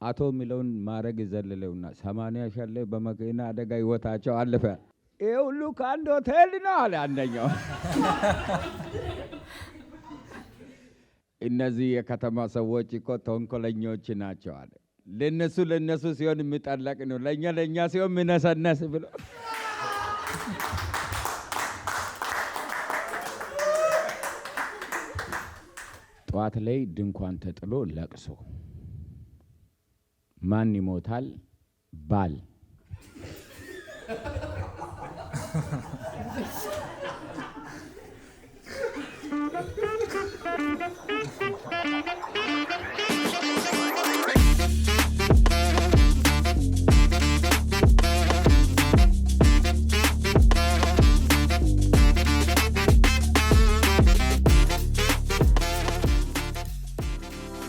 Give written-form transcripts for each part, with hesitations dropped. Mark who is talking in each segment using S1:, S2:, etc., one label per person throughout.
S1: አቶ የሚለውን ማረግ ይዘልለውና 80 ሺህ ላይ በመኪና አደጋ ህይወታቸው አለፈ። ይሄ ሁሉ ከአንድ ሆቴል ነው አለ አንደኛው። እነዚህ የከተማ ሰዎች እኮ ተንኮለኞች ናቸው አለ። ለነሱ ሲሆን የሚጠለቅ ነው፣ ለኛ ሲሆን የሚነሰነስ ብሎ ጠዋት ላይ ድንኳን ተጥሎ ለቅሶ ማን ይሞታል? ባል።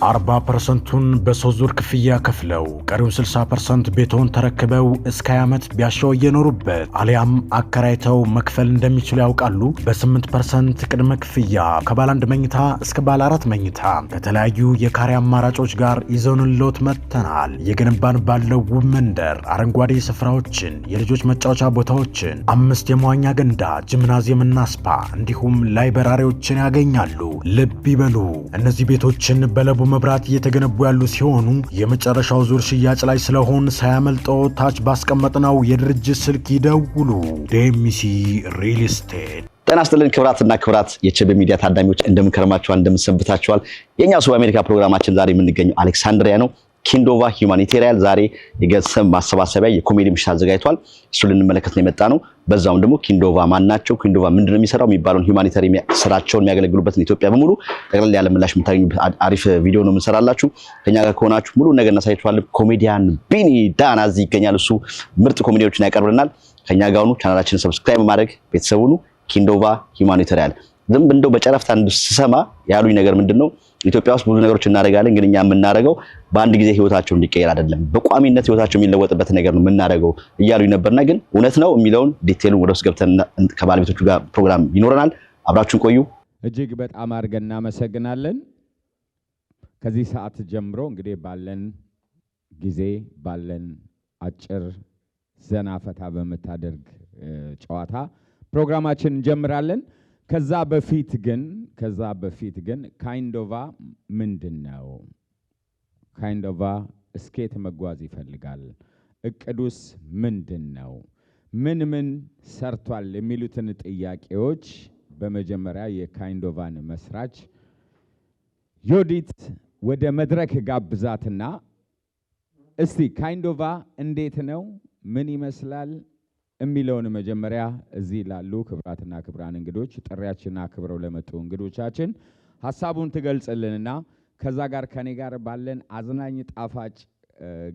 S2: አርባ ፐርሰንቱን በሶስት ዙር ክፍያ ከፍለው ቀሪውን 60% ቤቶን ተረክበው እስከ ዓመት ቢያሻው እየኖሩበት አሊያም አከራይተው መክፈል እንደሚችሉ ያውቃሉ? በ8% ቅድመ ክፍያ ከባለ 1 መኝታ እስከ ባለ 4 መኝታ ከተለያዩ የካሬ አማራጮች ጋር ይዘንሎት መጥተናል። የገነባን ባለው ውብ መንደር አረንጓዴ ስፍራዎችን፣ የልጆች መጫወቻ ቦታዎችን፣ 5 የመዋኛ ገንዳ፣ ጂምናዚየምና ስፓ እንዲሁም ላይብረሪዎችን ያገኛሉ። ልብ ይበሉ፣ እነዚህ ቤቶችን በለቡ መብራት እየተገነቡ ያሉ ሲሆኑ የመጨረሻው ዙር ሽያጭ ላይ ስለሆን ሳያመልጠው ታች ባስቀመጥነው የድርጅት ስልክ ይደውሉ። ዴሚሲ ሪል ስቴት።
S3: ጤና ይስጥልን ክብራትና ክብራት የቸቤ ሚዲያ ታዳሚዎች እንደምንከረማችኋል፣ እንደምንሰንብታችኋል። የኛው ሱብ አሜሪካ ፕሮግራማችን ዛሬ የምንገኘው አሌክሳንድሪያ ነው። ኪንዶቫ ሂዩማኒቴሪያን ዛሬ የገንዘብ ማሰባሰቢያ የኮሜዲ ምሽት አዘጋጅቷል። እሱ ልንመለከት ነው የመጣ ነው። በዛውም ደግሞ ኪንዶቫ ማናቸው፣ ኪንዶቫ ምንድነው የሚሰራው የሚባለውን ሂዩማኒቴሪ ስራቸውን የሚያገለግሉበትን ኢትዮጵያ በሙሉ ጠቅላላ ያለ ምላሽ የምታገኙበት አሪፍ ቪዲዮ ነው የምንሰራላችሁ። ከኛ ጋር ከሆናችሁ ሙሉ ነገር እናሳያችኋለን። ኮሜዲያን ቢኒ ዳና እዚህ ይገኛል። እሱ ምርጥ ኮሜዲዎችን ያቀርብልናል። ከኛ ጋር ሆኑ። ቻናላችንን ሰብስክራይብ ማድረግ ቤተሰቡኑ ኪንዶቫ ሂዩማኒቴሪያን ዝም እንደው በጨረፍታ እንድሰማ ያሉኝ ነገር ምንድነው? ኢትዮጵያ ውስጥ ብዙ ነገሮች እናደርጋለን፣ ግን እኛ የምናደርገው በአንድ ጊዜ ህይወታቸው እንዲቀየር አይደለም፣ በቋሚነት ህይወታቸው የሚለወጥበት ነገር ነው የምናደርገው እያሉኝ ነበርና ግን እውነት ነው የሚለውን ዲቴሉን ወደ ውስጥ ገብተን ከባለቤቶቹ ጋር ፕሮግራም ይኖረናል። አብራችሁን ቆዩ።
S1: እጅግ በጣም አድርገን እናመሰግናለን። ከዚህ ሰዓት ጀምሮ እንግዲህ ባለን ጊዜ ባለን አጭር ዘና ፈታ በመታደርግ ጨዋታ ፕሮግራማችን እንጀምራለን። ከዛ በፊት ግን ካይንዶቫ ምንድነው? ካይንዶቫ እስኬት መጓዝ ይፈልጋል? እቅዱስ ምንድነው? ምን ሰርቷል? የሚሉትን ጥያቄዎች በመጀመሪያ የካይንዶቫን መስራች ዮዲት ወደ መድረክ ጋብዛትና እስቲ ካይንዶቫ እንዴት ነው? ምን ይመስላል? የሚለውን መጀመሪያ እዚህ ላሉ ክብራትና ክብራን እንግዶች ጥሪያችንን አክብረው ለመጡ እንግዶቻችን ሐሳቡን ትገልጽልንና ከዛ ጋር ከኔ ጋር ባለን አዝናኝ ጣፋጭ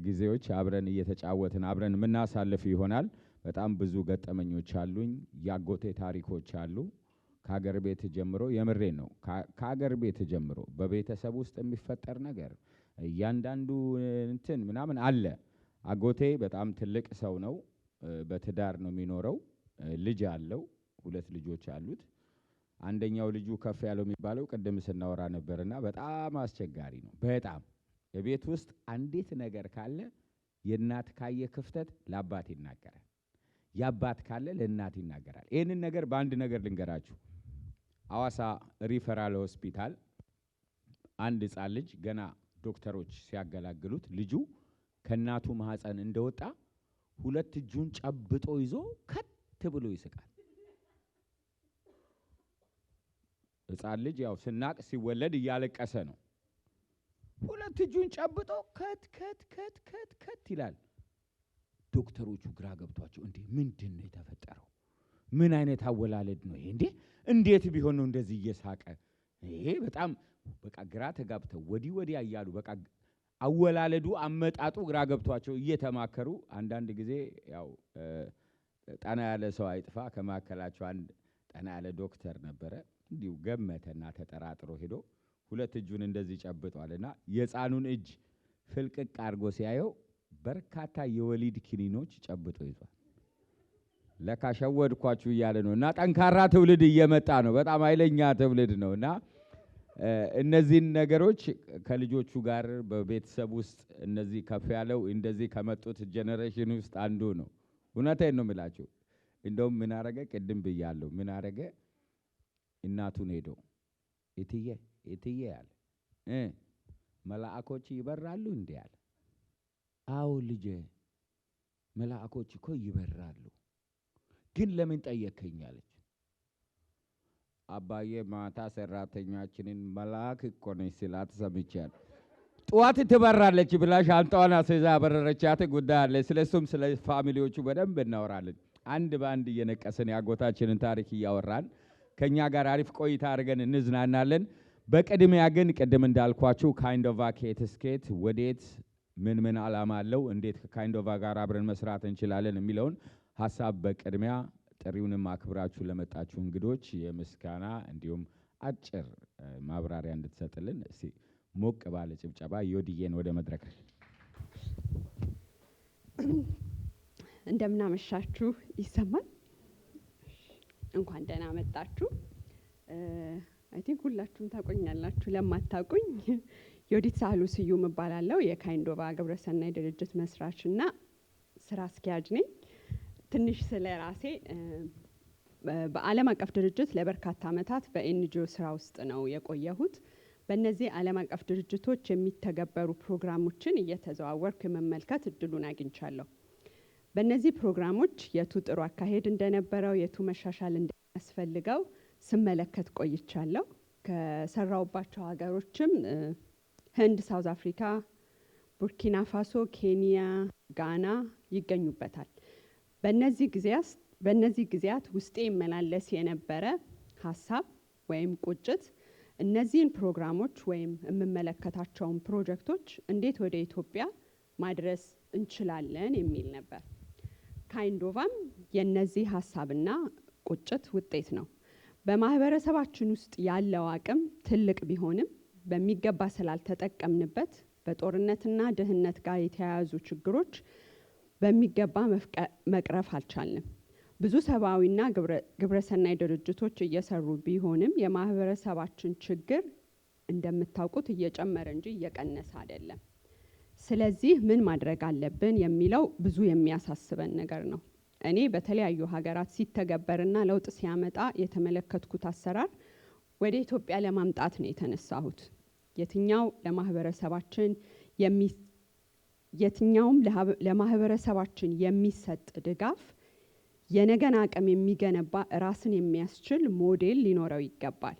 S1: ጊዜዎች አብረን እየተጫወትን አብረን ምናሳልፍ ይሆናል። በጣም ብዙ ገጠመኞች አሉኝ፣ ያጎቴ ታሪኮች አሉ። ከሀገር ቤት ጀምሮ የምሬን ነው፣ ከሀገር ቤት ጀምሮ በቤተሰብ ውስጥ የሚፈጠር ነገር እያንዳንዱ እንትን ምናምን አለ። አጎቴ በጣም ትልቅ ሰው ነው። በትዳር ነው የሚኖረው። ልጅ አለው፣ 2 ልጆች አሉት። አንደኛው ልጁ ከፍ ያለው የሚባለው ቅድም ስናወራ ነበርና በጣም አስቸጋሪ ነው። በጣም በቤት ውስጥ አንዲት ነገር ካለ የእናት ካየ ክፍተት ለአባት ይናገራል፣ የአባት ካለ ለእናት ይናገራል። ይህንን ነገር በአንድ ነገር ልንገራችሁ። ሐዋሳ ሪፈራል ሆስፒታል አንድ ሕፃን ልጅ ገና ዶክተሮች ሲያገላግሉት ልጁ ከእናቱ ማህፀን እንደወጣ 2 እጁን ጨብጦ ይዞ ከት ብሎ ይስቃል። ሕፃን ልጅ ያው ስናቅ ሲወለድ እያለቀሰ ነው። 2 እጁን ጨብጦ ከት ይላል። ዶክተሮቹ ግራ ገብቷቸው እንዴ ምንድነው የተፈጠረው? ምን አይነት አወላለድ ነው ይሄ? እንዴት ቢሆን ነው እንደዚህ እየሳቀ? ይሄ በጣም በቃ ግራ ተጋብተው ወዲያ እያሉ በቃ አወላለዱ አመጣጡ ግራ ገብቷቸው እየተማከሩ አንዳንድ ጊዜ ያው ጠና ያለ ሰው አይጥፋ ከማከላቸው አንድ ጠና ያለ ዶክተር ነበረ። እንዲሁ ገመተና ተጠራጥሮ ሄዶ 2 እጁን እንደዚህ ጨብጧልና የሕፃኑን እጅ ፍልቅቅ አድርጎ ሲያየው በርካታ የወሊድ ኪኒኖች ጨብጦ ይዟል። ለካ ሸወድኳችሁ እያለ ነውና ጠንካራ ትውልድ እየመጣ ነው። በጣም ኃይለኛ ትውልድ ነውና እነዚህን ነገሮች ከልጆቹ ጋር በቤተሰብ ውስጥ እነዚህ ከፍ ያለው እንደዚህ ከመጡት ጄኔሬሽን ውስጥ አንዱ ነው። እውነቴን ነው የምላችሁ። እንደውም ምን አረገ? ቅድም ብያለሁ። ምን አረገ? እናቱን ሄዶ እትዬ እትዬ አለ መላእኮች ይበራሉ እንዴ አለ። አዎ ልጄ መላእኮች እኮ ይበራሉ፣ ግን ለምን ጠየከኝ አለች። አባዬ ማታ ሰራተኛችንን መልአክ እኮ ነች ስላት ሰምቻለሁ። ጠዋት ትበራለች ብላ ሻንጣዋን አስይዛ ያበረረቻት ጉዳይ አለ። ስለሱም ስለ ፋሚሊዎቹ በደንብ እናወራለን። አንድ በአንድ እየነቀስን ያጎታችንን ታሪክ እያወራን ከኛ ጋር አሪፍ ቆይታ አድርገን እንዝናናለን። በቅድሚያ ግን ቅድም እንዳልኳችሁ ካይንዶቫ ከየት እስከየት ወዴት ምን ምን ዓላማ አለው፣ እንዴት ከካይንዶቫ ጋር አብረን መስራት እንችላለን የሚለውን ሀሳብ በቅድሚያ ጥሪውንም አክብራችሁ ለመጣችሁ እንግዶች የምስጋና እንዲሁም አጭር ማብራሪያ እንድትሰጥልን እስቲ ሞቅ ባለ ጭብጨባ ዮዲዬን ወደ መድረክ።
S4: እንደምናመሻችሁ ይሰማል? እንኳን ደህና መጣችሁ። አይ ቲንክ ሁላችሁም ታቆኛላችሁ። ለማታቆኝ ዮዲት ሳህሉ ስዩም እባላለሁ። የካይንዶቫ ግብረሰናይ ድርጅት መስራችና ስራ አስኪያጅ ነኝ። ትንሽ ስለ ራሴ በዓለም አቀፍ ድርጅት ለበርካታ ዓመታት በኤንጂኦ ስራ ውስጥ ነው የቆየሁት። በእነዚህ ዓለም አቀፍ ድርጅቶች የሚተገበሩ ፕሮግራሞችን እየተዘዋወርኩ የመመልከት እድሉን አግኝቻለሁ። በእነዚህ ፕሮግራሞች የቱ ጥሩ አካሄድ እንደነበረው፣ የቱ መሻሻል እንደሚያስፈልገው ስመለከት ቆይቻለሁ። ከሰራውባቸው ሀገሮችም ህንድ፣ ሳውዝ አፍሪካ፣ ቡርኪና ፋሶ፣ ኬንያ፣ ጋና ይገኙበታል። በእነዚህ ጊዜያት ውስጤ ይመላለስ የነበረ ሀሳብ ወይም ቁጭት እነዚህን ፕሮግራሞች ወይም የምመለከታቸውን ፕሮጀክቶች እንዴት ወደ ኢትዮጵያ ማድረስ እንችላለን የሚል ነበር። ካይንዶቫም የነዚህ ሀሳብና ቁጭት ውጤት ነው። በማህበረሰባችን ውስጥ ያለው አቅም ትልቅ ቢሆንም በሚገባ ስላልተጠቀምንበት በጦርነትና ድህነት ጋር የተያያዙ ችግሮች በሚገባ መቅረፍ አልቻልንም። ብዙ ሰብአዊና ግብረሰናይ ድርጅቶች እየሰሩ ቢሆንም የማህበረሰባችን ችግር እንደምታውቁት እየጨመረ እንጂ እየቀነሰ አይደለም። ስለዚህ ምን ማድረግ አለብን የሚለው ብዙ የሚያሳስበን ነገር ነው። እኔ በተለያዩ ሀገራት ሲተገበርና ለውጥ ሲያመጣ የተመለከትኩት አሰራር ወደ ኢትዮጵያ ለማምጣት ነው የተነሳሁት። የትኛውም ለማህበረሰባችን የሚሰጥ ድጋፍ የነገን አቅም የሚገነባ ራስን የሚያስችል ሞዴል ሊኖረው ይገባል።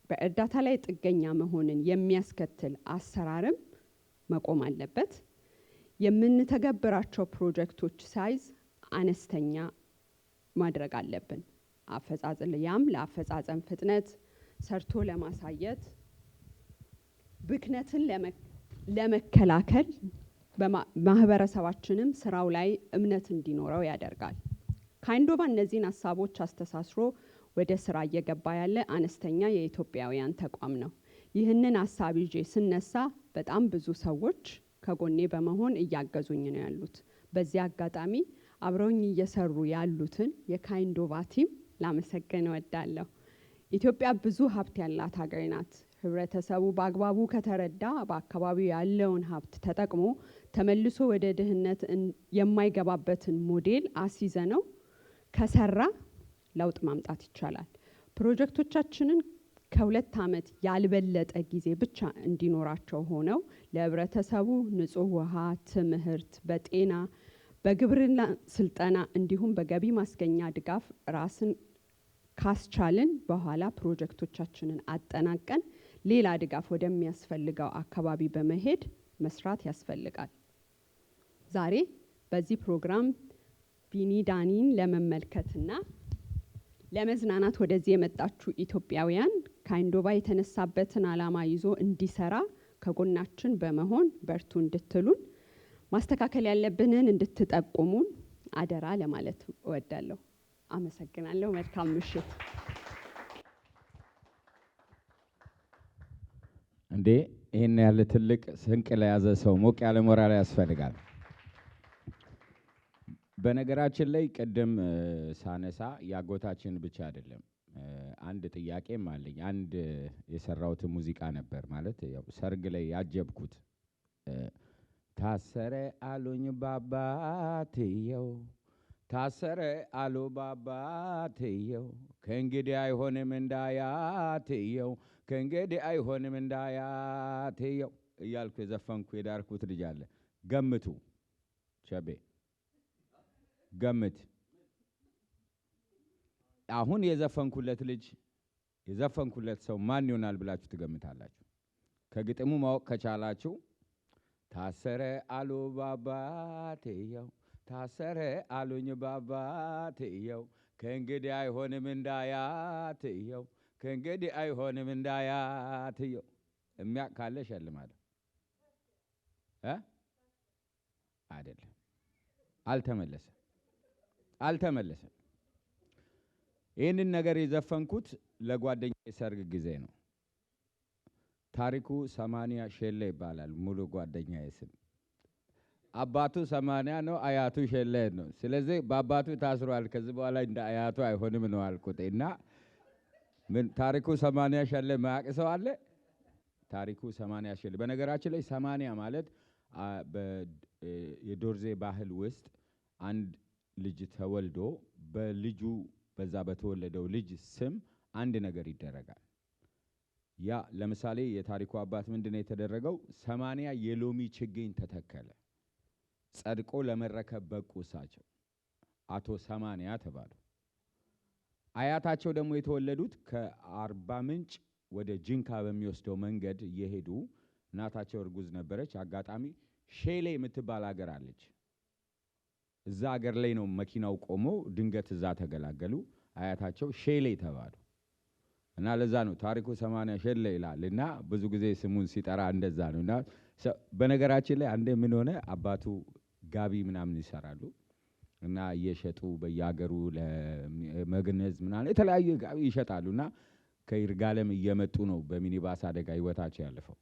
S4: በእርዳታ ላይ ጥገኛ መሆንን የሚያስከትል አሰራርም መቆም አለበት። የምንተገብራቸው ፕሮጀክቶች ሳይዝ አነስተኛ ማድረግ አለብን። ያም ለአፈጻጸም ፍጥነት፣ ሰርቶ ለማሳየት፣ ብክነትን ለመከላከል ማህበረሰባችንም ስራው ላይ እምነት እንዲኖረው ያደርጋል። ካይንዶቫ እነዚህን ሀሳቦች አስተሳስሮ ወደ ስራ እየገባ ያለ አነስተኛ የኢትዮጵያውያን ተቋም ነው። ይህንን ሀሳብ ይዤ ስነሳ በጣም ብዙ ሰዎች ከጎኔ በመሆን እያገዙኝ ነው ያሉት። በዚህ አጋጣሚ አብረውኝ እየሰሩ ያሉትን የካይንዶቫ ቲም ላመሰግን እወዳለሁ። ኢትዮጵያ ብዙ ሀብት ያላት ሀገር ናት። ህብረተሰቡ በአግባቡ ከተረዳ በአካባቢው ያለውን ሀብት ተጠቅሞ ተመልሶ ወደ ድህነት የማይገባበትን ሞዴል አስይዘነው ከሰራ ለውጥ ማምጣት ይቻላል። ፕሮጀክቶቻችንን ከ2 ዓመት ያልበለጠ ጊዜ ብቻ እንዲኖራቸው ሆነው ለህብረተሰቡ ንጹህ ውሃ፣ ትምህርት፣ በጤና፣ በግብርና ስልጠና እንዲሁም በገቢ ማስገኛ ድጋፍ ራስን ካስቻልን በኋላ ፕሮጀክቶቻችንን አጠናቀን ሌላ ድጋፍ ወደሚያስፈልገው አካባቢ በመሄድ መስራት ያስፈልጋል። ዛሬ በዚህ ፕሮግራም ቢኒ ዳኒን ለመመልከትና ለመዝናናት ወደዚህ የመጣችሁ ኢትዮጵያውያን ካይንዶቫ የተነሳበትን ዓላማ ይዞ እንዲሰራ ከጎናችን በመሆን በርቱ እንድትሉን፣ ማስተካከል ያለብንን እንድትጠቁሙን አደራ ለማለት እወዳለሁ። አመሰግናለሁ። መልካም ምሽት።
S1: እንዴ ይሄን ያለ ትልቅ ስንቅ ለያዘ ሰው ሞቅ ያለ ሞራል ያስፈልጋል። በነገራችን ላይ ቅድም ሳነሳ ያጎታችን ብቻ አይደለም አንድ ጥያቄም አለኝ። አንድ የሰራሁት ሙዚቃ ነበር ማለት ያው ሰርግ ላይ ያጀብኩት ታሰረ አሉኝ ባባትየው ታሰረ አሉ ባባትየው ከእንግዲህ አይሆንም እንዳያትየው ከእንግዲህ አይሆንም እንዳያትየው እያልኩ የዘፈንኩ የዳርኩት ልጅ አለ። ገምቱ ቸቤ ገምት። አሁን የዘፈንኩለት ልጅ የዘፈንኩለት ሰው ማን ይሆናል ብላችሁ ትገምታላችሁ? ከግጥሙ ማወቅ ከቻላችሁ ታሰረ አሉ ባባትየው ታሰረ አሉኝ ባባትየው ከእንግዲህ አይሆንም እንዳያትየው ከእንግዲህ አይሆንም እንዳያትየው። የሚያውቅ ካለ እሸልማለሁ። አይደለም፣ አልተመለሰም። ይህንን ነገር የዘፈንኩት ለጓደኛዬ ሰርግ ጊዜ ነው። ታሪኩ 80 ሼሌ ይባላል ሙሉ ጓደኛዬ ስም። አባቱ 80 ነው፣ አያቱ ሼሌ ነው። ስለዚህ በአባቱ ታስሯል። ከዚህ በኋላ እንደ አያቱ አይሆንም ነው አልኩት እና ምን ታሪኩ 80 ሼሌ ማያውቅ ሰው አለ? ታሪኩ 80 ሼሌ። በነገራችን ላይ 80 ማለት የዶርዜ ባህል ውስጥ አንድ ልጅ ተወልዶ በልጁ በዛ በተወለደው ልጅ ስም አንድ ነገር ይደረጋል። ያ ለምሳሌ የታሪኩ አባት ምንድነው የተደረገው? 80 የሎሚ ችግኝ ተተከለ። ጸድቆ ለመረከብ በቁ። እሳቸው አቶ 80 ተባሉ። አያታቸው ደግሞ የተወለዱት ከአርባ ምንጭ ወደ ጅንካ በሚወስደው መንገድ እየሄዱ እናታቸው እርጉዝ ነበረች። አጋጣሚ ሼሌ የምትባል ሀገር አለች። እዛ ሀገር ላይ ነው መኪናው ቆሞ፣ ድንገት እዛ ተገላገሉ። አያታቸው ሼሌ ተባሉ እና ለዛ ነው ታሪኩ 80 ሼሌ ይላል እና ብዙ ጊዜ ስሙን ሲጠራ እንደዛ ነው። እና በነገራችን ላይ አንዴ ምን ሆነ፣ አባቱ ጋቢ ምናምን ይሰራሉ እና እየሸጡ በየሀገሩ ለመግነዝ ምናምን የተለያየ ጋቢ ይሸጣሉ እና ከይርጋለም እየመጡ ነው በሚኒባስ አደጋ ህይወታቸው ያለፈው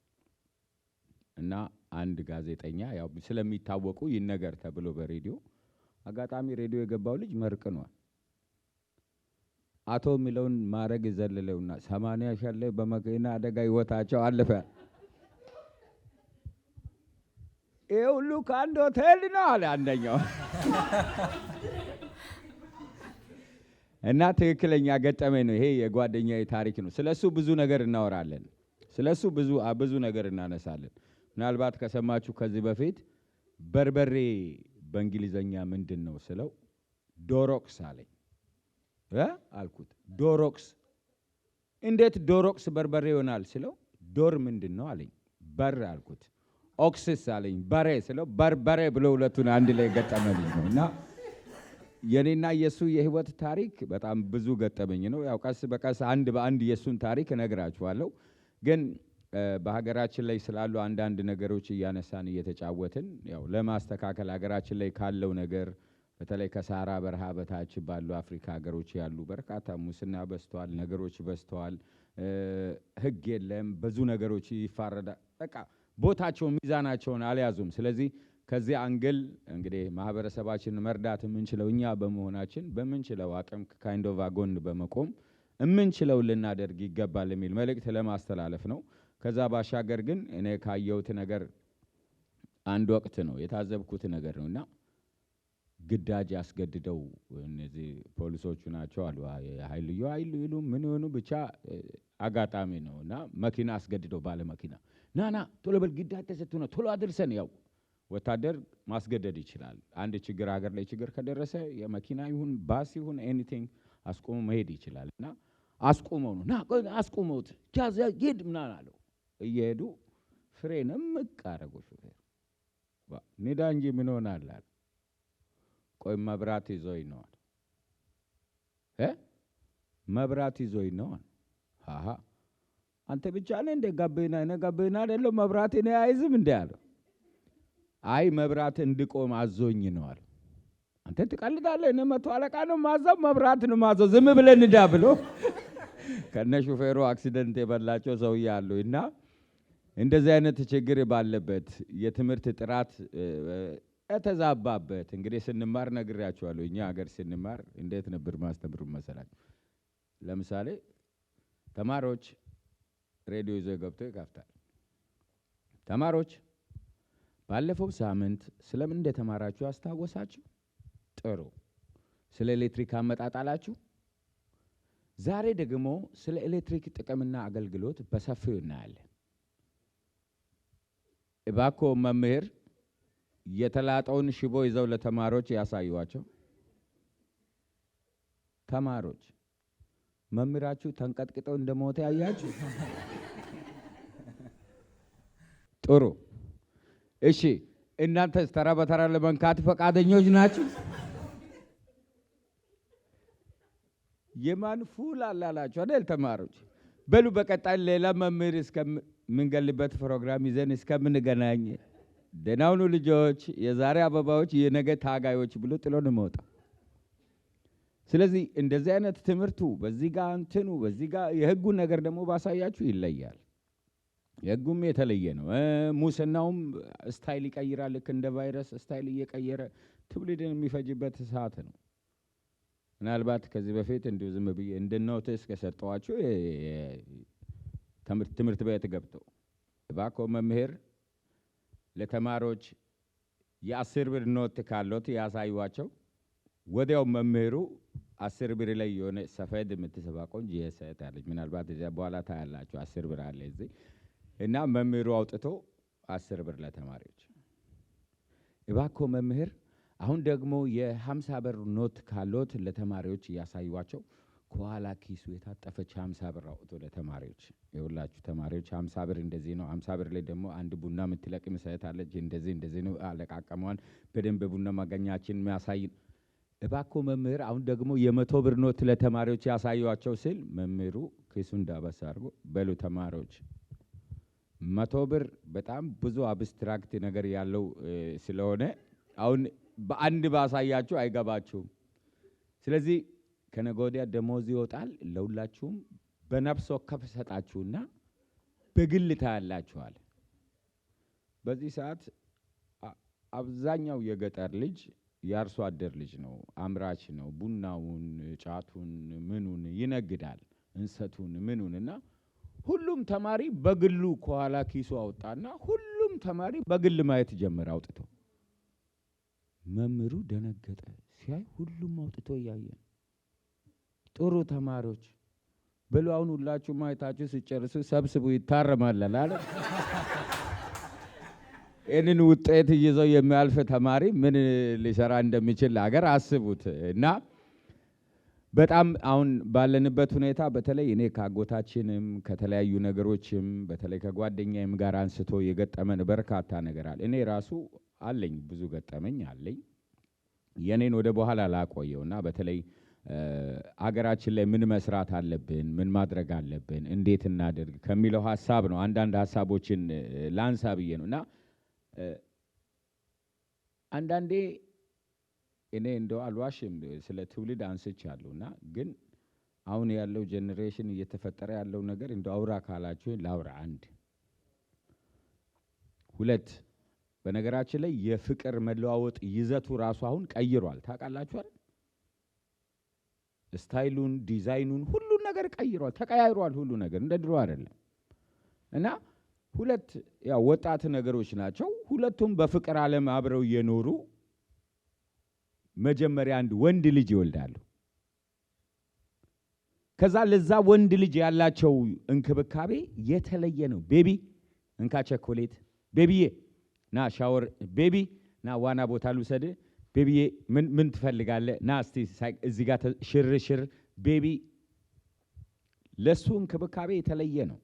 S1: እና አንድ ጋዜጠኛ ያው ስለሚታወቁ ይነገር ተብሎ በሬዲዮ አጋጣሚ ሬዲዮ የገባው ልጅ መርቅኗል። አቶ የሚለውን ማረግ ዘለለውና 80 ሼሌ በመኪና አደጋ ህይወታቸው አለፈ። ይሄ ሁሉ ከአንድ ሆቴል ነው አለ አንደኛው። እና ትክክለኛ ገጠመኝ ነው። ይሄ የጓደኛዬ ታሪክ ነው። ስለሱ ብዙ ነገር እናወራለን። ስለሱ ብዙ ነገር እናነሳለን። ምናልባት ከሰማችሁ ከዚህ በፊት በርበሬ በእንግሊዘኛ ምንድን ነው ስለው ዶሮክስ አለኝ። አልኩት ዶሮክስ፣ እንዴት ዶሮክስ በርበሬ ይሆናል ስለው ዶር ምንድን ነው አለኝ። በር አልኩት። ኦክስስ አለኝ። በሬ ስለው በርበሬ ብሎ ሁለቱን አንድ ላይ ገጠመልኝ ነው። እና የኔና የሱ የህይወት ታሪክ በጣም ብዙ ገጠመኝ ነው። ያው ቀስ በቀስ አንድ በአንድ የሱን ታሪክ እነግራችኋለሁ። ግን በሀገራችን ላይ ስላሉ አንዳንድ ነገሮች እያነሳን እየተጫወትን ያው ለማስተካከል ሀገራችን ላይ ካለው ነገር በተለይ ከሳራ በረሃ በታች ባሉ አፍሪካ ሀገሮች ያሉ በርካታ ሙስና በዝተዋል፣ ነገሮች በዝተዋል፣ ህግ የለም፣ ብዙ ነገሮች ይፋረዳል። በቃ ቦታቸውን ሚዛናቸውን አልያዙም። ስለዚህ ከዚህ አንግል እንግዲህ ማህበረሰባችንን መርዳት የምንችለው እኛ በመሆናችን በምንችለው አቅም ከካይንዶቫ ጎን በመቆም የምንችለው ልናደርግ ይገባል የሚል መልእክት ለማስተላለፍ ነው። ከዛ ባሻገር ግን እኔ ካየሁት ነገር አንድ ወቅት ነው የታዘብኩት ነገር ነውና ግዳጅ ያስገድደው እነዚህ ፖሊሶቹ ናቸው አሉ ኃይሉ ይሉ ምን ይሆኑ ብቻ አጋጣሚ ነውና መኪና አስገድደው ባለ መኪና ናና ቶሎ በል ግዳጅ ተሰጥቶና ቶሎ አድርሰን። ያው ወታደር ማስገደድ ይችላል። አንድ ችግር ሀገር ላይ ችግር ከደረሰ የመኪና ይሁን ባስ ይሁን ኤኒቲንግ አስቆሞ መሄድ ይችላል። እና አስቆመው ነው ና አስቆመውት ጃዛ ሂድ ምናምን አለው። እየሄዱ ፍሬንም መቃረጉ ሹፌር ንዳ እንጂ ምን ሆናል አለ። ቆይ መብራት ይዞኝ ነው መብራት ይዞኝ ነው። አሃ አንተ ብቻ ነህ እንደ ጋቤና አይደለም መብራት ነው አይዝም እንደ ያለው። አይ መብራት እንድቆም አዞኝ ነው አለ። አንተ ትቀልዳለህ? እኔ መቶ አለቃ ነው ማዘው መብራት ነው ማዘው ዝም ብለን እንዳ ብሎ ከነ ሹፌሩ አክሲደንት የበላቸው ሰውዬ አሉ። እና እንደዚህ አይነት ችግር ባለበት የትምህርት ጥራት ተዛባበት እንግዲህ ስንማር ነግሬያችኋለሁ። እኛ ሀገር ስንማር እንዴት ነበር ማስተምሩ መሰላችሁ? ለምሳሌ ተማሪዎች ሬዲዮ ይዘው ገብተው ይከፍታል። ተማሪዎች ባለፈው ሳምንት ስለምን እንደተማራችሁ አስታወሳችሁ? ጥሩ። ስለ ኤሌክትሪክ አመጣጣላችሁ? ዛሬ ደግሞ ስለ ኤሌክትሪክ ጥቅምና አገልግሎት በሰፊው እናያለን። እባክዎ መምህር የተላጠውን ሽቦ ይዘው ለተማሪዎች ያሳዩዋቸው። ተማሪዎች መምህራችሁ ተንቀጥቅጠው እንደሞተ ያያችሁ? ጥሩ። እሺ እናንተስ ተራ በተራ ለመንካት ፈቃደኞች ናችሁ? የማን ፉል አላላችሁ አይደል ተማሪዎች? በሉ በቀጣይ ሌላ መምህር እስከምንገልበት ፕሮግራም ይዘን እስከምንገናኝ ደህና ሁኑ ልጆች፣ የዛሬ አበባዎች የነገ ታጋዮች ብሎ ጥሎ ነው የሚወጣው። ስለዚህ እንደዚህ አይነት ትምህርቱ በዚህ ጋር እንትኑ በዚህ ጋር የህጉ ነገር ደግሞ ባሳያችሁ ይለያል። የህጉም የተለየ ነው። ሙስናውም ስታይል ይቀይራል። ልክ እንደ ቫይረስ ስታይል እየቀየረ ትውልድን የሚፈጅበት ሰዓት ነው። ምናልባት ከዚህ በፊት እንዲሁ ዝም ብዬ እንድኖትስ ከሰጠዋችሁ ትምህርት ቤት ገብተው እባክዎ መምህር ለተማሪዎች የ10 ብር ኖት ካሎት ያሳዩዋቸው። ወዲያው መምህሩ 10 ብር ላይ የሆነ ሰፌድ የምትሰባ ቆንጆ የሰጥ ያለች ምናልባት እዚያ በኋላ ታያላችሁ 10 ብር አለ እዚህ እና መምህሩ አውጥቶ 10 ብር ለተማሪዎች። እባክዎ መምህር አሁን ደግሞ የ50 ብር ኖት ካሎት ለተማሪዎች ያሳዩዋቸው። ከኋላ ኪሱ የታጠፈች 50 ብር አውጥቶ ለተማሪዎች ይኸውላችሁ ተማሪዎች 50 ብር እንደዚህ ነው። 50 ብር ላይ ደግሞ አንድ ቡና የምትለቅም ሰዓት አለች። እንደዚህ ነው አለቃቀሟን በደንብ ቡና ማገኛችን የሚያሳይ። እባክዎ መምህር አሁን ደግሞ የ100 ብር ኖት ለተማሪዎች ያሳዩዋቸው ሲል መምህሩ ኪሱን ዳበስ አድርጎ በሉ ተማሪዎች 100 ብር በጣም ብዙ አብስትራክት ነገር ያለው ስለሆነ አሁን በአንድ ባሳያችሁ አይገባችሁም። ስለዚህ ከነገ ወዲያ ደሞዝ ይወጣል። ለሁላችሁም በነፍስ ወከፍ ሰጣችሁና በግል ታያላችኋል። በዚህ ሰዓት አብዛኛው የገጠር ልጅ የአርሶ አደር ልጅ ነው፣ አምራች ነው። ቡናውን፣ ጫቱን፣ ምኑን ይነግዳል፣ እንሰቱን ምኑንና ሁሉም ተማሪ በግሉ ከኋላ ኪሱ አወጣና ሁሉም ተማሪ በግል ማየት ጀመረ አውጥቶ። መምህሩ ደነገጠ። ሲያይ ሁሉም አውጥቶ እያየ ጥሩ ተማሪዎች በሉ አሁን ሁላችሁ ማየታችሁ ሲጨርሱ ሰብስቡ ይታረማል አለ። ይህንን ውጤት ይዘው የሚያልፍ ተማሪ ምን ሊሰራ እንደሚችል ሀገር አስቡት። እና በጣም አሁን ባለንበት ሁኔታ በተለይ እኔ ካጎታችንም ከተለያዩ ነገሮችም በተለይ ከጓደኛዬም ጋር አንስቶ የገጠመን በርካታ ነገር አለ። እኔ ራሱ አለኝ ብዙ ገጠመኝ አለኝ። የኔን ወደ በኋላ ላቆየውና በተለይ አገራችን ላይ ምን መስራት አለብን፣ ምን ማድረግ አለብን፣ እንዴት እናድርግ ከሚለው ሐሳብ ነው። አንዳንድ ሐሳቦችን ላንሳ ብዬ ነውና አንዳንዴ እኔ እንደው አልዋሽም ስለ ትውልድ አንስቻለሁና ግን አሁን ያለው ጄኔሬሽን እየተፈጠረ ያለው ነገር እንደው አውራ ካላችሁ ላውራ። 1 2 በነገራችን ላይ የፍቅር መለዋወጥ ይዘቱ ራሱ አሁን ቀይሯል። ታውቃላችሁ አይደል? ስታይሉን፣ ዲዛይኑን ሁሉን ነገር ቀይሯል፣ ተቀያይሯል። ሁሉ ነገር እንደ ድሮ አይደለም። እና 2 ያው ወጣት ነገሮች ናቸው። ሁለቱም በፍቅር ዓለም አብረው እየኖሩ መጀመሪያ አንድ ወንድ ልጅ ይወልዳሉ። ከዛ ለዛ ወንድ ልጅ ያላቸው እንክብካቤ የተለየ ነው። ቤቢ እንካ ቸኮሌት፣ ቤቢዬ ና ሻወር፣ ቤቢ ና ዋና ቦታ ልውሰድ፣ ቤቢዬ ምን ትፈልጋለህ? ና እስቲ እዚህ ጋር ሽርሽር፣ ቤቢ ለሱ እንክብካቤ የተለየ ነው።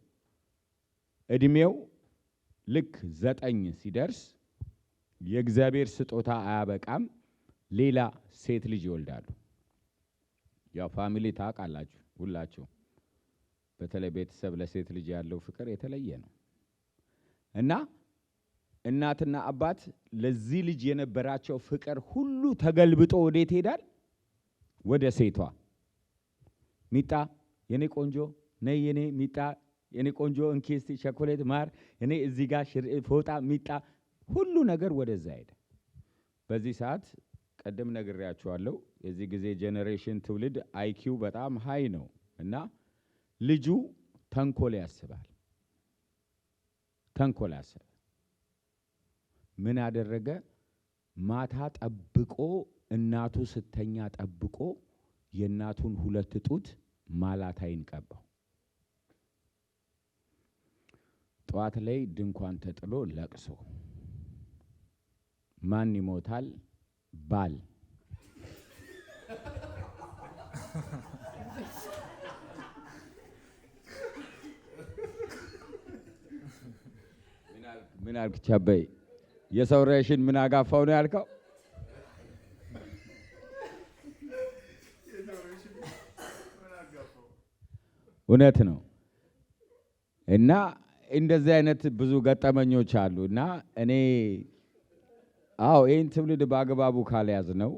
S1: እድሜው ልክ 9 ሲደርስ የእግዚአብሔር ስጦታ አያበቃም፣ ሌላ ሴት ልጅ ይወልዳሉ። ያው ፋሚሊ ታውቃላችሁ ሁላችሁ፣ በተለይ ቤተሰብ ለሴት ልጅ ያለው ፍቅር የተለየ ነው እና እናትና አባት ለዚህ ልጅ የነበራቸው ፍቅር ሁሉ ተገልብጦ ወዴት ይሄዳል? ወደ ሴቷ። ሚጣ የኔ ቆንጆ ነይ፣ የኔ ሚጣ የኔ ቆንጆ እንኪ እስቲ ቸኮሌት ማር፣ እኔ እዚህ ጋር ፎጣ፣ ሚጣ ሁሉ ነገር ወደዛ ሄደ። በዚህ ሰዓት ቀደም ነግሬያችኋለሁ፣ የዚህ ጊዜ ጄኔሬሽን ትውልድ አይኪው በጣም ሃይ ነው። እና ልጁ ተንኮል ያስባል። ምን አደረገ? ማታ ጠብቆ እናቱ ስተኛ ጠብቆ የእናቱን 2 ጡት ማላታይን ቀባው። ጠዋት ላይ ድንኳን ተጥሎ ለቅሶ። ማን ይሞታል? ባል። ምን አልክ ቻበይ? የሰው ሬሽን ምን አጋፋው ነው ያልከው? እውነት ነው። እና እንደዚህ አይነት ብዙ ገጠመኞች አሉ። እና እኔ ይህን ትውልድ በአግባቡ ካልያዝ ነው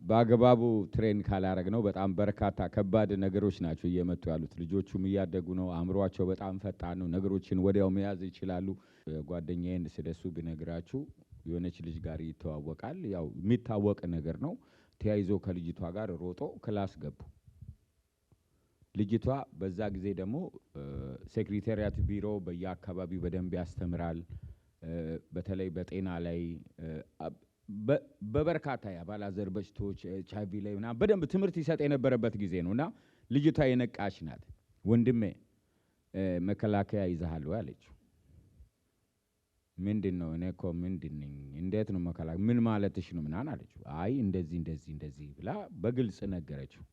S1: በአግባቡ ትሬን ካላረግ ነው በጣም በርካታ ከባድ ነገሮች ናቸው እየመጡ ያሉት። ልጆቹም እያደጉ ነው። አእምሯቸው በጣም ፈጣን ነው። ነገሮችን ወዲያው መያዝ ይችላሉ። ጓደኛዬን ስለሱ ብነግራችሁ የሆነች ልጅ ጋር ይተዋወቃል። ያው የሚታወቅ ነገር ነው። ተያይዞ ከልጅቷ ጋር ሮጦ ክላስ ገቡ። ልጅቷ በዛ ጊዜ ደግሞ ሴክሬታሪያት ቢሮ በየአካባቢው በደንብ ያስተምራል። በተለይ በጤና ላይ በበርካታ የአባላዘር በሽታዎች HIV ላይ ምናምን በደንብ ትምህርት ይሰጥ የነበረበት ጊዜ ነው። እና ልጅቷ የነቃች ናት። ወንድሜ መከላከያ ይዘሃል ወይ አለችው። ምንድነው? እኔ እኮ ምንድነኝ? እንዴት ነው መከላከያ? ምን ማለትሽ ነው ምናምን አለችው። አይ እንደዚህ ብላ በግልጽ ነገረችው።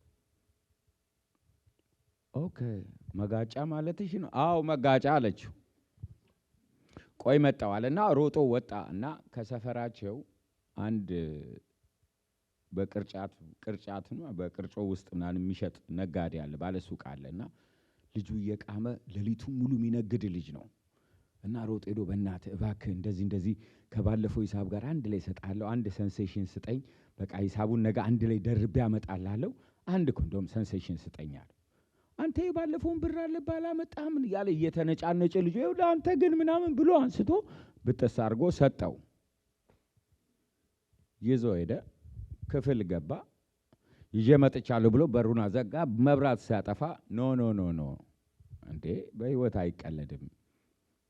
S1: ኦኬ መጋጫ ማለትሽ ነው? አዎ መጋጫ አለችው። ቆይ መጣው አለና ሮጦ ወጣ እና ከሰፈራቸው አንድ በቅርጫት ነው በቅርጮ ውስጥ ምናምን የሚሸጥ ነጋዴ አለ፣ ባለ ሱቅ አለና ልጁ እየቃመ ሌሊቱን ሙሉ የሚነግድ ልጅ ነው። እና ሮጥ ሄዶ በእናትህ እባክህ እንደዚህ ከባለፈው ሂሳብ ጋር አንድ ላይ ሰጣለሁ፣ አንድ ሴንሴሽን ስጠኝ፣ በቃ ሂሳቡን ነገ አንድ ላይ ደርቤ አመጣላለሁ፣ አንድ ኮንዶም ሴንሴሽን ስጠኝ አለ። አንተ የባለፈውን ብር አለ ባላመጣም ያለ እየተነጫነጨ ልጅ ይኸውልህ አንተ ግን ምናምን ብሎ አንስቶ ብጥስ አድርጎ ሰጠው። ይዞ ሄደ። ክፍል ገባ። ይዤ መጥቻለሁ ብሎ በሩን አዘጋ። መብራት ሲያጠፋ ኖ እንዴ በህይወት አይቀለድም፣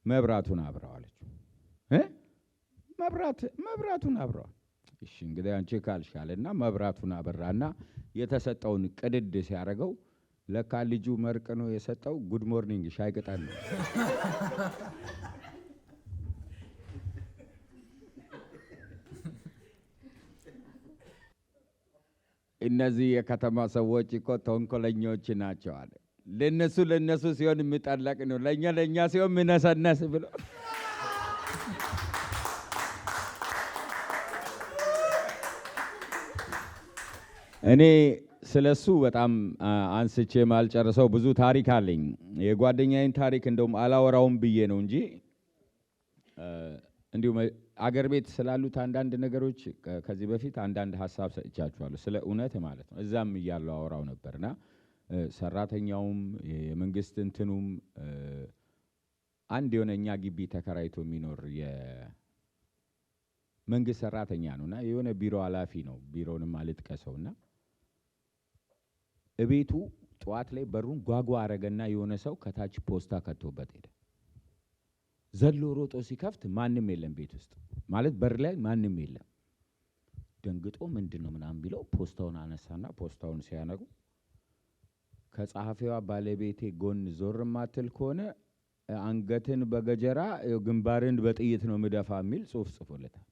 S1: መብራቱን አብራው አለችው። መብራቱን አብራው። እሺ እንግዲህ አንቺ ካልሻለና መብራቱን አበራና የተሰጠውን ቅድድ ሲያደርገው ለካ ልጁ መርቅ ነው የሰጠው። ጉድ ሞርኒንግ ሻይ ቅጠል ነው። እነዚህ የከተማ ሰዎች እኮ ተንኮለኞች ናቸው አለ። ለነሱ ሲሆን የሚጠለቅ ነው፣ ለኛ ሲሆን ምነሰነስ ብሎ እኔ ስለሱ በጣም አንስቼ ማልጨርሰው ብዙ ታሪክ አለኝ። የጓደኛዬን ታሪክ እንደውም አላወራውም ብዬ ነው እንጂ እንዲሁ አገር ቤት ስላሉት አንዳንድ ነገሮች ከዚህ በፊት አንዳንድ ሀሳብ ሰጥቻችኋለሁ፣ ስለ እውነት ማለት ነው። እዛም እያለው አወራው ነበርና ሰራተኛውም የመንግስት እንትኑም አንድ የሆነኛ ግቢ ተከራይቶ የሚኖር የመንግስት ሰራተኛ ነውና የሆነ ቢሮ ኃላፊ ነው። ቢሮንም አልጥቀሰውና እቤቱ ጠዋት ላይ በሩን ጓጓ አረገና የሆነ ሰው ከታች ፖስታ ከቶበት ሄደ። ዘሎ ሮጦ ሲከፍት ማንም የለም ቤት ውስጥ ማለት በር ላይ ማንም የለም። ደንግጦ ምንድነው ምናምን ቢለው ፖስታውን አነሳና ፖስታውን ሲያነጉ ከጸሐፊዋ ባለቤቴ ጎን ዞር ማትል ከሆነ አንገትን በገጀራ ግንባርን በጥይት ነው ምደፋ የሚል ጽሑፍ ጽፎለታል።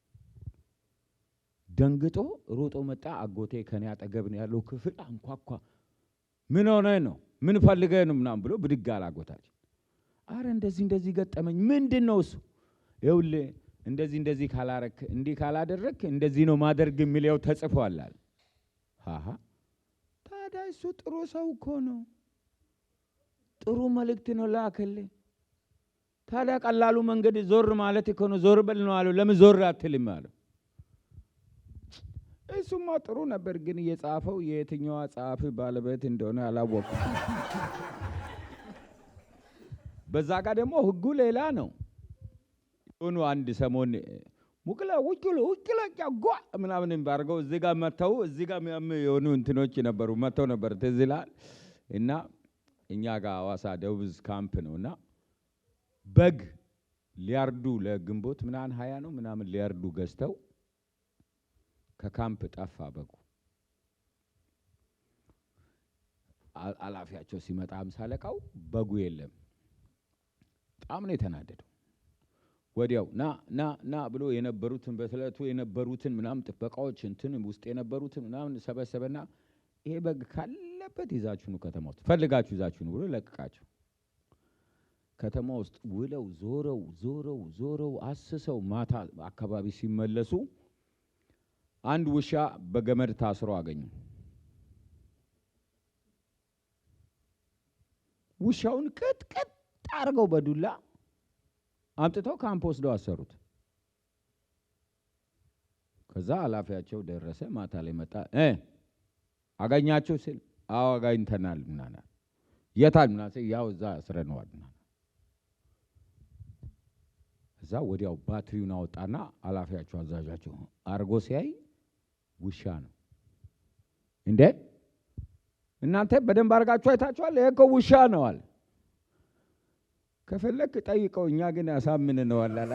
S1: ደንግጦ ሮጦ መጣ። አጎቴ ከኔ አጠገብ ነው ያለው ክፍል አንኳኳ። ምን ሆነ ነው ምን ፈልገህ ነው ምናምን ብሎ ብድግ አለ አጎታችን። አረ እንደዚህ ገጠመኝ። ምንድነው እሱ? ይኸውልህ እንደዚህ ካላረክ እንዲህ ካላደረክ እንደዚህ ነው ማደርግ የሚለው ተጽፏል አለ። ታዲያ እሱ ጥሩ ሰው እኮ ነው፣ ጥሩ መልእክት ነው ላከልህ። ታዲያ ቀላሉ መንገድ ዞር ማለት እኮ ነው። ዞር በል ነው አለው። ለምን ዞር አትልም አለው። እሱማ ጥሩ ነበር፣ ግን የጻፈው የትኛዋ ጸሐፊ ባለቤት እንደሆነ አላወቅም። በዛ ጋር ደግሞ ህጉ ሌላ ነው። ሆኖ አንድ ሰሞን ሙቅላ ውጭሎ ጓ ምናምን ባርገው እዚህ ጋር መተው እዚህ ጋር የሆኑ እንትኖች ነበሩ መተው ነበር። ትዝ ይላል። እና እኛ ጋር ሐዋሳ ደቡብ ካምፕ ነውና በግ ሊያርዱ ለግንቦት ምናምን 20 ነው ምናምን ሊያርዱ ገዝተው ከካምፕ ጠፋ በጉ። አላፊያቸው ሲመጣ 50 አለቃው በጉ የለም። በጣም ነው የተናደደው። ወዲያው ና ብሎ የነበሩትን በተለቱ የነበሩትን ምናምን ጥበቃዎች እንትን ውስጥ የነበሩትን ምናምን ሰበሰበና ይሄ በግ ካለበት ይዛችሁ ነው ከተማ ውስጥ ፈልጋችሁ ይዛችሁ ነው ብሎ ለቀቃቸው። ከተማ ውስጥ ውለው ዞረው አስሰው ማታ አካባቢ ሲመለሱ አንድ ውሻ በገመድ ታስሮ አገኙ። ውሻውን ቅጥቅጥ አድርገው በዱላ አምጥተው ካምፕ ወስደው አሰሩት። ከዛ ኃላፊያቸው ደረሰ። ማታ ላይ መጣ። አገኛችሁ ሲል አዎ አገኝተናል ምናምን። የታል ምናምን ሲል ያው እዛ አስረነዋል ምናምን። እዛ ወዲያው ባትሪውን አወጣና ኃላፊያቸው አዛዣቸው አርጎ ሲያይ ውሻ ነው። እንዴ እናንተ በደንብ አርጋችሁ አይታችኋል? ይሄ እኮ ውሻ ነው አለ። ከፈለክ ጠይቀው፣ እኛ ግን ያሳምንነዋል አለ።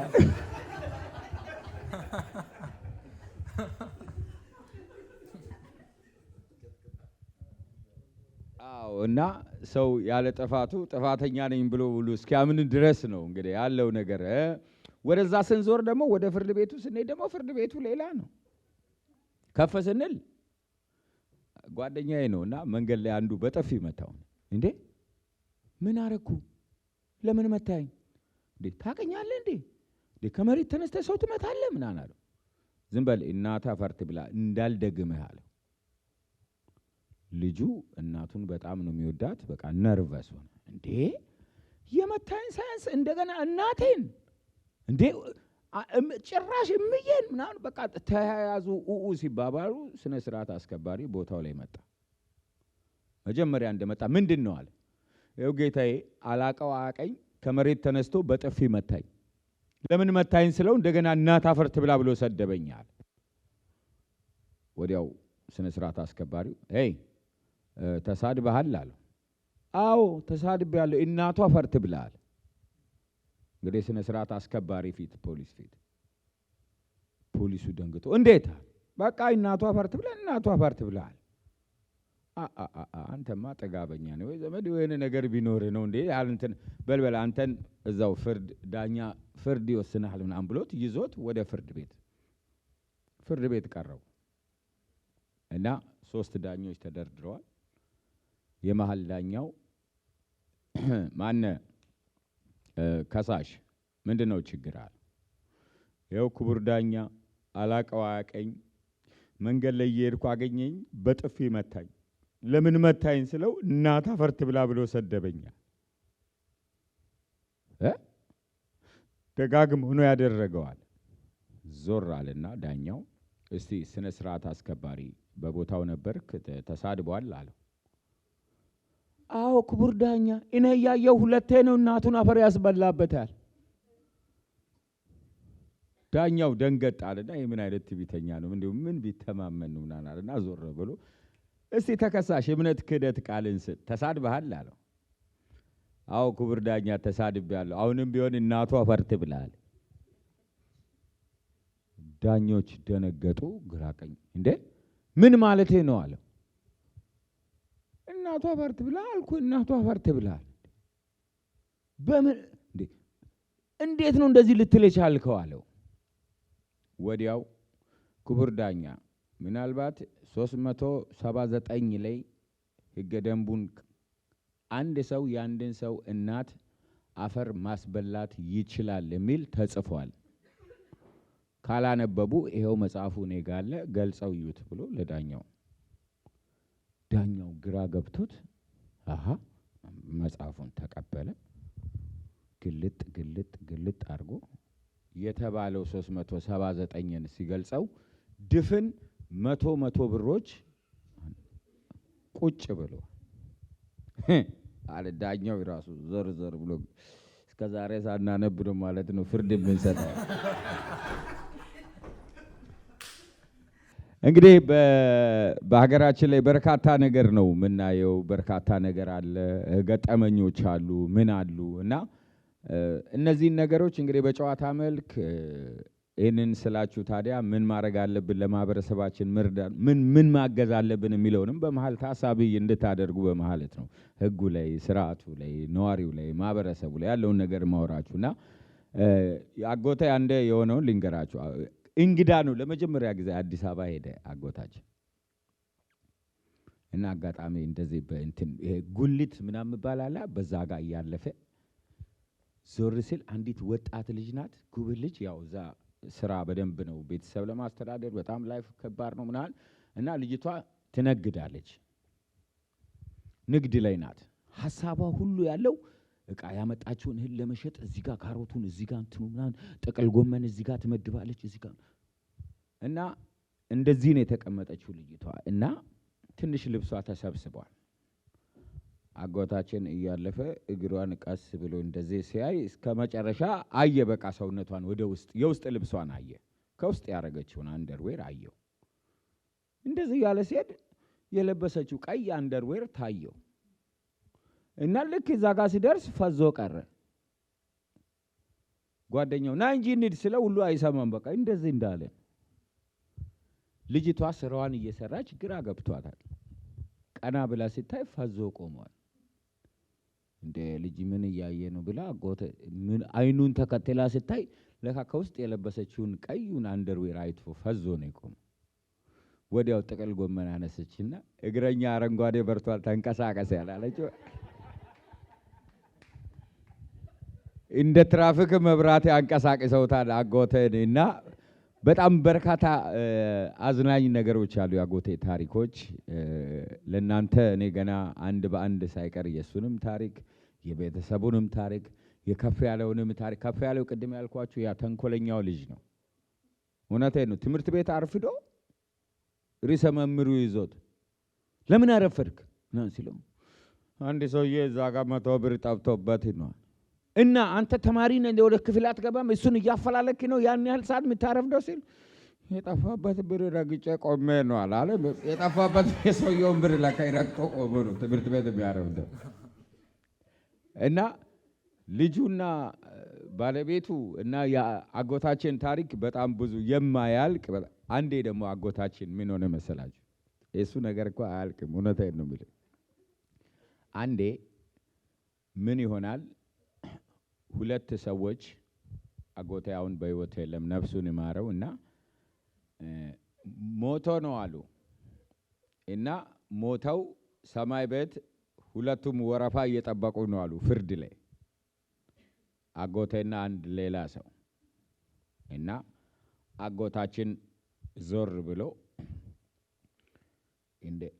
S1: አዎ እና ሰው ያለ ጥፋቱ ጥፋተኛ ነኝ ብሎ ሁሉ እስኪያምን ድረስ ነው እንግዲህ ያለው ነገር። ወደዛ ስንዞር ደግሞ ወደ ፍርድ ቤቱ ስንሄድ ደግሞ ፍርድ ቤቱ ሌላ ነው። ከፍ ስንል ጓደኛዬ ነውና መንገድ ላይ አንዱ በጥፊ መታው። እንዴ ምን አረኩ? ለምን መታኝ? እንዴ ታቀኛለህ እንዴ? ከመሬት ተነስተ ሰው ትመታለህ? ምን አናለው? ዝም በል እናታ ፈርት ብላ እንዳልደግምህ አለው። ልጁ እናቱን በጣም ነው የሚወዳት። በቃ ነርቨስ ሆነ። እንዴ የመታኝ ሳያንስ እንደገና እናቴን እንዴ ጭራሽ እምዬን ምናምን በቃ ተያያዙ። ሲባባሉ ስነ ስርዓት አስከባሪ ቦታው ላይ መጣ። መጀመሪያ እንደመጣ ምንድን ነው አለ። ይኸው ጌታዬ አላቀው አቀኝ ከመሬት ተነስቶ በጥፊ መታኝ። ለምን መታኝ ስለው እንደገና እናት አፈርት ብላ ብሎ ሰደበኛል። ወዲያው ስነ ስርዓት አስከባሪው ተሳድበሃል አለው። አዎ ተሳድቤያለሁ፣ እናቷ አፈርት ብላል። እንግዲህ ስነ ስርዓት አስከባሪ ፊት ፖሊስ ፊት ፖሊሱ ደንግጦ እንዴት በቃ እናቷ አፈርት ብላ እናቷ አፈርት ብላል። አንተማ ጠጋበኛ ነው ወይ ዘመድ የሆነ ነገር ቢኖር ነው እንዴ እንትን በልበል አንተን እዛው ፍርድ ዳኛ ፍርድ ይወስናል ምናምን ብሎት ይዞት ወደ ፍርድ ቤት ቀረቡ እና 3 ዳኞች ተደርድረዋል። የመሃል ዳኛው ማነ ከሳሽ ምንድነው ችግር አለ። ይኸው ክቡር ዳኛ አላቀው አያቀኝ መንገድ ላይ እየሄድኩ አገኘኝ በጥፊ መታኝ። ለምን መታኝ ስለው እናት አፈርት ብላ ብሎ ሰደበኛል። ደጋግሞ ሆኖ ያደረገዋል። ዞር አለና ዳኛው እስቲ ስነ ስርዓት አስከባሪ በቦታው ነበር ተሳድቧል አለው። አዎ ክቡር ዳኛ እኔ ያየው ሁለቴ ነው እናቱን አፈር ያስበላበታል። ዳኛው ደንገጥ አለና የምን አይነት ትዕቢተኛ ነው እንዴ ምን ቢተማመን ነው ምናናልና ዞር ብሎ እስቲ ተከሳሽ እምነት ክህደት ቃልን ስጥ ተሳድበሃል አለው። አዎ ክቡር ዳኛ ተሳድቤያለሁ፣ አሁንም ቢሆን እናቱ አፈርት ብላል። ዳኞች ደነገጡ፣ ግራቀኝ እንዴ ምን ማለቴ ነው አለው። እናቱ አፈርት ብላ አልኩ፣ እናቱ አፈርት ብላል። በምን እንዴት ነው እንደዚህ ልትል የቻልከው አለው። ወዲያው ክቡር ዳኛ ምናልባት 379 ላይ ሕገ ደንቡን አንድ ሰው የአንድን ሰው እናት አፈር ማስበላት ይችላል የሚል ተጽፏል። ካላነበቡ ይሄው መጽሐፉ እኔ ጋር አለ ገልጸው ይዩት ብሎ ለዳኛው ዳኛው ግራ ገብቶት መጽሐፉን ተቀበለ። ግልጥ አድርጎ የተባለው 379ን ሲገልጸው ድፍን 100 ብሮች ቁጭ ብሎ አለ። ዳኛው ራሱ ዘር ብሎ እስከዛሬ ሳናነብ ነው ማለት ነው ፍርድ የምንሰጠው። እንግዲህ በሀገራችን ላይ በርካታ ነገር ነው የምናየው። በርካታ ነገር አለ፣ ገጠመኞች አሉ፣ ምን አሉ እና እነዚህን ነገሮች እንግዲህ በጨዋታ መልክ ይህንን ስላችሁ ታዲያ ምን ማድረግ አለብን፣ ለማህበረሰባችን ምን ማገዝ አለብን የሚለውንም በመሀል ታሳቢ እንድታደርጉ በማለት ነው። ህጉ ላይ፣ ስርዓቱ ላይ፣ ነዋሪው ላይ፣ ማህበረሰቡ ላይ ያለውን ነገር ማወራችሁና አጎቴ አንዴ የሆነውን ልንገራችሁ። እንግዳ ነው፣ ለመጀመሪያ ጊዜ አዲስ አበባ ሄደ አጎታችን እና አጋጣሚ እንደዚህ በእንትን ይሄ ጉሊት ምናምን ይባላል በዛ ጋር እያለፈ ዞር ሲል አንዲት ወጣት ልጅ ናት፣ ጉብል ልጅ። ያው እዛ ስራ በደንብ ነው ቤተሰብ ለማስተዳደር በጣም ላይፍ ከባድ ነው ምናምን እና ልጅቷ ትነግዳለች፣ ንግድ ላይ ናት። ሐሳቧ ሁሉ ያለው እቃ ያመጣችውን እህል ለመሸጥ እዚህ ጋር ካሮቱን እዚህ ጋር እንትኑ ምናምን ጥቅል ጎመን እዚህ ጋር ትመድባለች እዚህ ጋር እና እንደዚህ ነው የተቀመጠችው ልጅቷ እና ትንሽ ልብሷ ተሰብስቧል። አጎታችን እያለፈ እግሯን ቀስ ብሎ እንደዚህ ሲያይ እስከ መጨረሻ አየ። በቃ ሰውነቷን ወደ ውስጥ የውስጥ ልብሷን አየ፣ ከውስጥ ያረገችውን አንደርዌር አየው። እንደዚህ ያለ ሲሄድ የለበሰችው ቀይ አንደርዌር ታየው እና ልክ እዛ ጋር ሲደርስ ፈዞ ቀረ። ጓደኛው ና እንጂ እንሂድ ስለው ሁሉ አይሰማም። በቃ እንደዚህ እንዳለ ልጅቷ ስራዋን እየሰራች ግራ ገብቷታል። ቀና ብላ ሲታይ ፈዞ ቆሟል። እንደ ልጅ ምን እያየ ነው ብላ አጎቴ ምን አይኑን ተከትላ ሲታይ ለካ ከውስጥ የለበሰችውን ቀዩን አንደርዌር አይቶ ፈዞ ነው የቆመው። ወዲያው ጥቅል ጎመን አነሰችና እግረኛ አረንጓዴ በርቷል ተንቀሳቀስ ያላለችው እንደ ትራፊክ መብራት ያንቀሳቅሰውታል አጎቴን። እና በጣም በርካታ አዝናኝ ነገሮች አሉ የአጎቴ ታሪኮች ለእናንተ። እኔ ገና አንድ በአንድ ሳይቀር የሱንም ታሪክ የቤተሰቡንም ታሪክ የከፍ ያለውንም ታሪክ። ከፍ ያለው ቅድም ያልኳችሁ ያ ተንኮለኛው ልጅ ነው። እውነቴን ነው። ትምህርት ቤት አርፍዶ ርዕሰ መምህሩ ይዞት ለምን አረፈድክ ነው ሲለው አንድ ሰውዬ እዛ ጋር 100 ብር ጠብቶበት ነው እና አንተ ተማሪ ነህ ወደ ክፍል አትገባም እሱን እያፈላለክ ነው ያን ያህል ሰዓት የምታረፍደው ሲል የጠፋበት ብር ረግጬ ቆሜ ነው አለ። የጠፋበት የሰውየውን ብር ለካይ ረግጦ ቆሞ ነው ትምህርት ቤት የሚያረፍደው። እና ልጁና ባለቤቱ እና የአጎታችን ታሪክ በጣም ብዙ የማያልቅ። አንዴ ደግሞ አጎታችን ምን ሆነ መሰላችሁ? የሱ ነገር እኮ አያልቅም። እውነቴን ነው የምልህ። አንዴ ምን ይሆናል ሁለት ሰዎች አጎቴ አሁን በህይወት የለም ነፍሱን ይማረው እና ሞቶ ነው አሉ እና ሞተው ሰማይ ቤት ሁለቱም ወረፋ እየጠበቁ ነው አሉ ፍርድ ላይ አጎቴና አንድ ሌላ ሰው እና አጎታችን ዞር ብሎ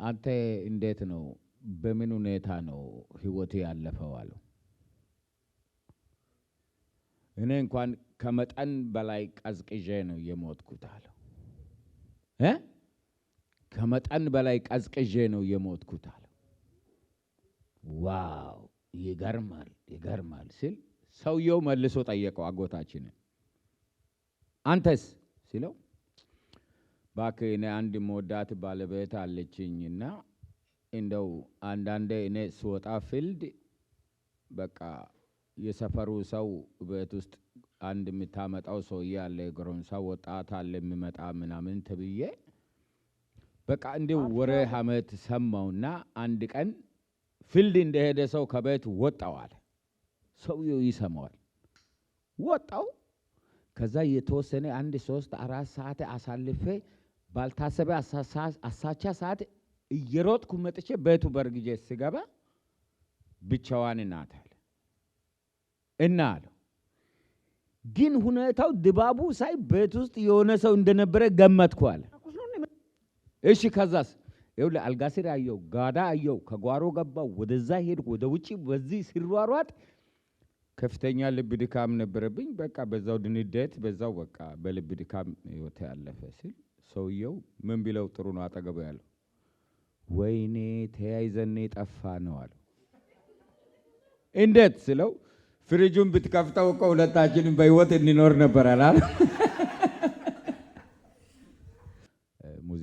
S1: አንተ እንዴት ነው በምን ሁኔታ ነው ህይወት ያለፈው አለው። እኔ እንኳን ከመጠን በላይ ቀዝቅዤ ነው የሞትኩት አለው። ከመጠን በላይ ቀዝቅዤ ነው የሞትኩት አለው። ዋው ይገርማል ይገርማል ሲል ሰውየው መልሶ ጠየቀው አጎታችንን አንተስ ሲለው እባክህ እኔ አንድ መወዳት ባለቤት አለችኝና እንደው አንዳንዴ እኔ ስወጣ ፊልድ በቃ የሰፈሩ ሰው ቤት ውስጥ አንድ የምታመጣው ሰውዬ አለ ጎረምሳ ወጣት አለ የሚመጣ ምናምን ተብዬ በቃ እንደው ወሬ ሐሜት ሰማውና አንድ ቀን ፊልድ እንደሄደ ሰው ከቤት ወጣው አለ። ሰውየው ይሰማዋል። ወጣው ከዛ የተወሰነ 1-3-4 ሰዓት አሳልፌ ባልታሰበ አሳቻ ሰዓት እየሮጥኩ መጥቼ ቤቱ በርግጄ ስገባ ብቻዋን ናት አለ እና አለው ግን ሁኔታው ድባቡ ሳይ ቤት ውስጥ የሆነ ሰው እንደነበረ ገመትኩ አለ። እሺ ከዛስ ይኸውልህ አልጋ ስር አየው፣ ጋዳ አየው፣ ከጓሮ ገባው፣ ወደዛ ሄድኩ፣ ወደ ውጪ በዚህ ሲሯሯጥ ከፍተኛ ልብ ድካም ነበረብኝ። በቃ በዛው ድንደት በዛው በቃ በልብ ድካም ህይወት ያለፈ ሲል ሰውየው ምን ቢለው ጥሩ ነው አጠገቡ ያለው ወይኔ ተያይዘን ጠፋ ነው አለው። እንዴት ስለው ፍሪጁን ብትከፍተው እኮ ሁለታችንም በህይወት እንኖር ነበር አላል።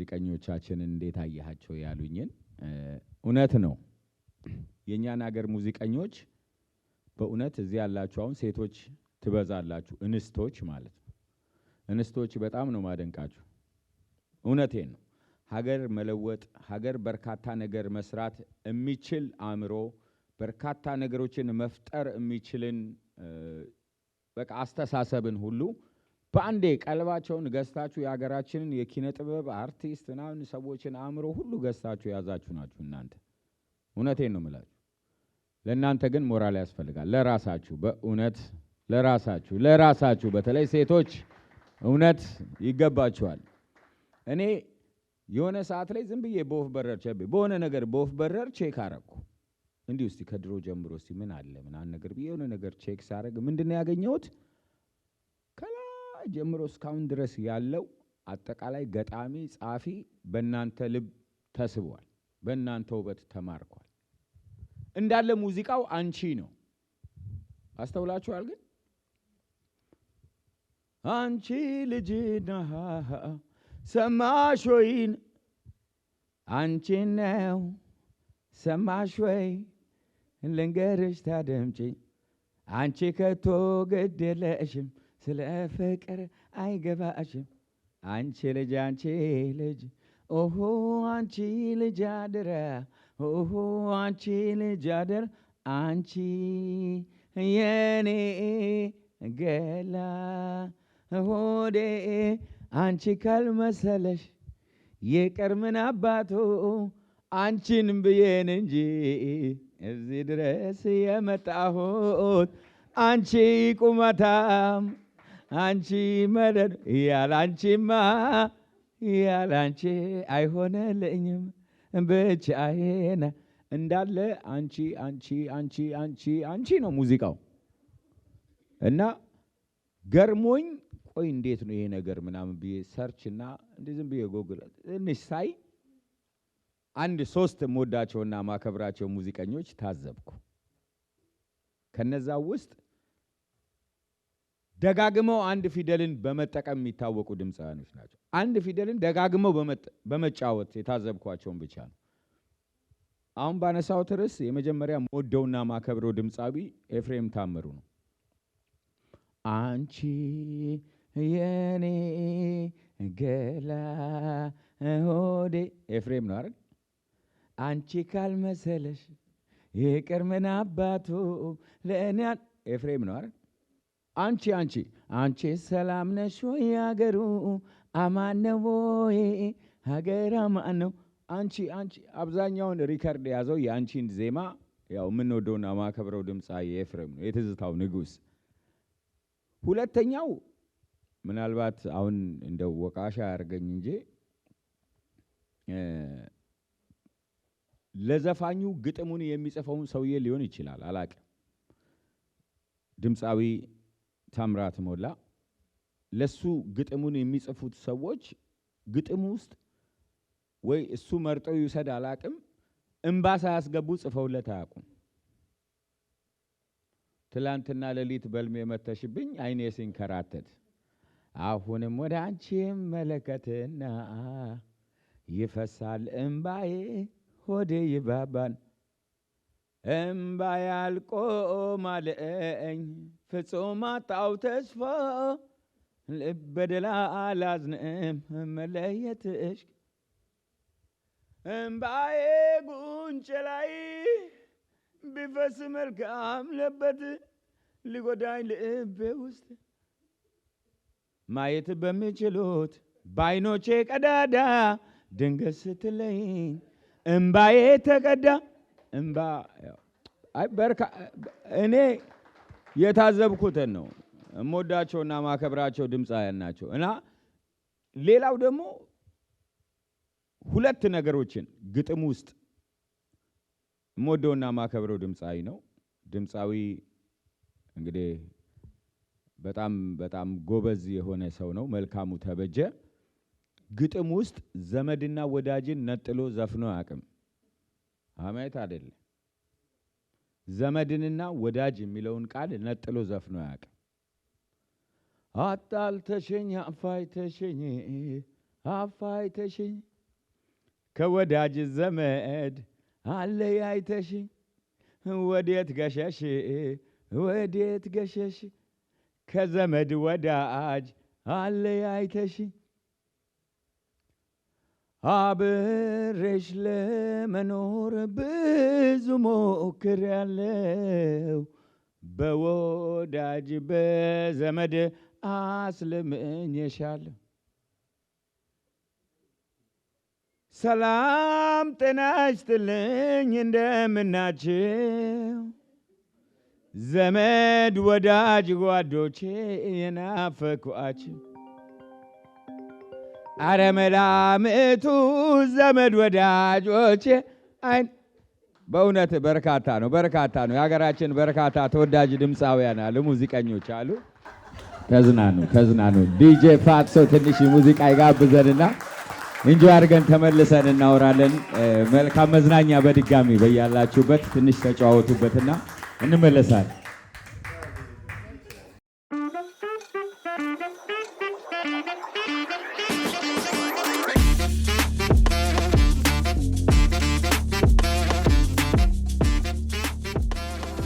S1: ሙዚቀኞቻችንን እንዴት አያቸው ያሉኝን እውነት ነው። የኛን ሀገር ሙዚቀኞች በእውነት እዚህ ያላችሁ አሁን ሴቶች ትበዛላችሁ፣ እንስቶች ማለት ነው። እንስቶች በጣም ነው ማደንቃችሁ። እውነቴን ነው። ሀገር መለወጥ፣ ሀገር በርካታ ነገር መስራት የሚችል አእምሮ፣ በርካታ ነገሮችን መፍጠር የሚችልን በቃ አስተሳሰብን ሁሉ በአንዴ ቀልባቸውን ገዝታችሁ የሀገራችንን የኪነ ጥበብ አርቲስት ምናምን ሰዎችን አእምሮ ሁሉ ገዝታችሁ ያዛችሁ ናችሁ እናንተ። እውነቴን ነው የምላችሁ። ለእናንተ ግን ሞራል ያስፈልጋል። ለራሳችሁ በእውነት ለራሳችሁ በተለይ ሴቶች እውነት ይገባችኋል። እኔ የሆነ ሰዓት ላይ ዝም ብዬ በወፍ በረር በሆነ ነገር በወፍ በረር ቼክ አረኩ። እንዲህ እስቲ ከድሮ ጀምሮ እስቲ ምን አለ ምናምን ነገር ብዬ የሆነ ነገር ቼክ ሳረግ ምንድነው ያገኘሁት? ከላይ ጀምሮ እስካሁን ድረስ ያለው አጠቃላይ ገጣሚ ጻፊ በእናንተ ልብ ተስቧል፣ በእናንተ ውበት ተማርኳል። እንዳለ ሙዚቃው አንቺ ነው። አስተውላችኋል? ግን አንቺ ልጅና ሰማሽ ወይን አንቺ ነው ሰማሽ ወይ ልንገርሽ ታደምጪ አንቺ ከቶ ግድ የለሽም ስለ ፍቅር አይገባሽም አንቺ ልጅ ኦሆ አንቺ ልጅ አደራ ኦሆ አንቺ ልጅ አደራ አንቺ የኔ ገላ ሆዴ አንቺ ካልመሰለሽ ይቅር ምን አባቱ አንቺን ብዬን እንጂ እዚህ ድረስ የመጣሁት አንቺ ቁመታም አንቺ መደድ ያላንቺማ ያላንቺ አይሆነልኝም ብቻዬን እንዳለ አንቺ ነው ሙዚቃው። እና ገርሞኝ ቆይ እንዴት ነው ይሄ ነገር ምናምን ብዬ ሰርችና እንዲህ ዝም ብዬ ጎግል ትንሽ ሳይ አንድ 3 የምወዳቸውና ማከብራቸው ሙዚቀኞች ታዘብኩ። ከነዛ ውስጥ ደጋግመው አንድ ፊደልን በመጠቀም የሚታወቁ ድምፃውያኖች ናቸው። አንድ ፊደልን ደጋግመው በመጫወት የታዘብኳቸውን ብቻ ነው። አሁን ባነሳሁት ርዕስ የመጀመሪያ የምወደውና ማከብረው ድምፃዊ ኤፍሬም ታምሩ ነው። አንቺ የኔ ገላ ሆዴ ኤፍሬም ነው አይደል? አንቺ ካልመሰለሽ ይቅር ምን አባቱ ለእኔ ኤፍሬም ነው አይደል? አንቺ ሰላም ነሽ ወይ ሀገሩ አማን ነው ወይ ሀገር አማን ነው? አንቺ አብዛኛውን ሪከርድ የያዘው የአንቺን ዜማ ያው የምንወደውና ማከብረው ድምፃዊ ኤፍሬም ነው፣ የትዝታው ንጉሥ። ሁለተኛው ምናልባት አሁን እንደው ወቃሻ ያርገኝ እንጂ ለዘፋኙ ግጥሙን የሚጽፈውን ሰውዬ ሊሆን ይችላል አላቅም። ድምፃዊ ታምራት ሞላ ለሱ ግጥሙን የሚጽፉት ሰዎች ግጥሙ ውስጥ ወይ እሱ መርጠው ይውሰድ አላቅም፣ እንባ ሳያስገቡ ጽፈውለት አያውቁም። ትላንትና ሌሊት በልሜ መተሽብኝ አይኔ ሲንከራተት አሁንም ወደ አንቺ መለከትና ይፈሳል እምባዬ ሆዴ ይባባል እምባዬ አልቆም አለኝ ፍጹም አጣው ተስፋ ልበደላ አላዝንም መለየትሽ እምባዬ ጉንጭ ላይ ቢፈስ መልካም ለበት ሊጎዳኝ ልቤ ውስጥ ማየት በሚችሉት በዓይኖቼ ቀዳዳ ድንገት ስትለኝ እምባዬ ተቀዳ። እምባ እኔ የታዘብኩትን ነው። እምወዳቸውና ማከብራቸው ድምፃውያን ናቸው። እና ሌላው ደግሞ 2 ነገሮችን ግጥም ውስጥ እምወደውና ማከብረው ድምፃዊ ነው። ድምፃዊ እንግዲህ በጣም ጎበዝ የሆነ ሰው ነው፣ መልካሙ ተበጀ። ግጥም ውስጥ ዘመድና ወዳጅን ነጥሎ ዘፍኖ አያውቅም። አሜት አይደለም። ዘመድንና ወዳጅ የሚለውን ቃል ነጥሎ ዘፍኖ አያውቅም። አጣልተሽኝ አፋይተሽኝ ከወዳጅ ዘመድ አለያይተሽ ወዴት ገሸሽ ወዴት ገሸሽ ከዘመድ ወዳጅ አለያይተሽ አብሬሽ ለመኖር ብዙ ሞክሬያለሁ በወዳጅ በዘመድ አስለምኜሻለሁ ሰላም ጤና ይስጥልኝ እንደምናችሁ ዘመድ ወዳጅ ጓዶቼ የናፈኳችሁ አረ መላምቱ ዘመድ ወዳጆቼ አይን በእውነት በርካታ ነው የሀገራችን በርካታ ተወዳጅ ድምፃውያን አሉ ሙዚቀኞች አሉ ተዝናኑ ዲጄ ፋትሶ ትንሽ ሙዚቃ ይጋብዘንና እንጆ አድርገን ተመልሰን እናወራለን መልካም መዝናኛ በድጋሚ በያላችሁበት ትንሽ ተጫወቱበትና እንመለሳለን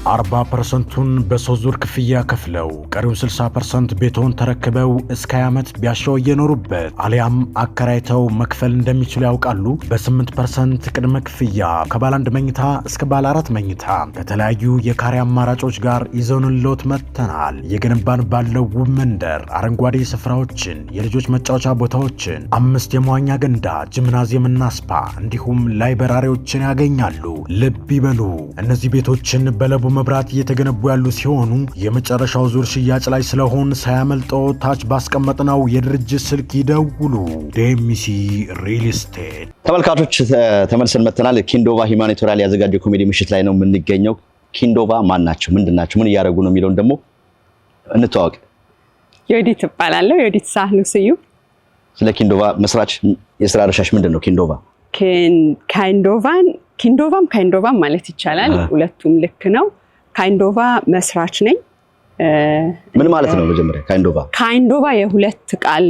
S2: 40%ቱን በሶስት ዙር ክፍያ ከፍለው ቀሪውን 60% ቤቶን ተረክበው እስከ 20 ዓመት ቢያሻው እየኖሩበት አሊያም አከራይተው መክፈል እንደሚችሉ ያውቃሉ? በ8% ቅድመ ክፍያ ከባለ 1 መኝታ እስከ ባለ 4 መኝታ ከተለያዩ የካሬ አማራጮች ጋር ይዘውንልዎት መጥተናል። የገነባን ባለው ውብ መንደር አረንጓዴ ስፍራዎችን፣ የልጆች መጫወቻ ቦታዎችን፣ 5 የመዋኛ ገንዳ፣ ጂምናዚየምና ስፓ እንዲሁም ላይብረሪዎችን ያገኛሉ። ልብ ይበሉ፣ እነዚህ ቤቶችን በለቡ መብራት እየተገነቡ ያሉ ሲሆኑ የመጨረሻው ዙር ሽያጭ ላይ ስለሆን ሳያመልጠው ታች ባስቀመጥነው የድርጅት ስልክ ይደውሉ። ዴሚሲ ሪል ስቴት።
S3: ተመልካቾች ተመልሰን መጥተናል። ኪንዶቫ ሂውማኒቴሪያን ያዘጋጀው ኮሜዲ ምሽት ላይ ነው የምንገኘው። ኪንዶቫ ማን ናቸው? ምንድናቸው? ምን እያደረጉ ነው የሚለውን ደግሞ እንተዋወቅ።
S4: ዮዲት እባላለሁ። ዮዲት ሳህሉ ስዩም።
S3: ስለ ኪንዶቫ መስራች የስራ ድርሻሽ ምንድነው? ኪንዶቫም ማለት ይቻላል። ሁለቱም ልክ ነው። ካይንዶቫ መስራች ነኝ። ምን ማለት ነው? መጀመሪያ
S4: ካይንዶቫ የሁለት ቃል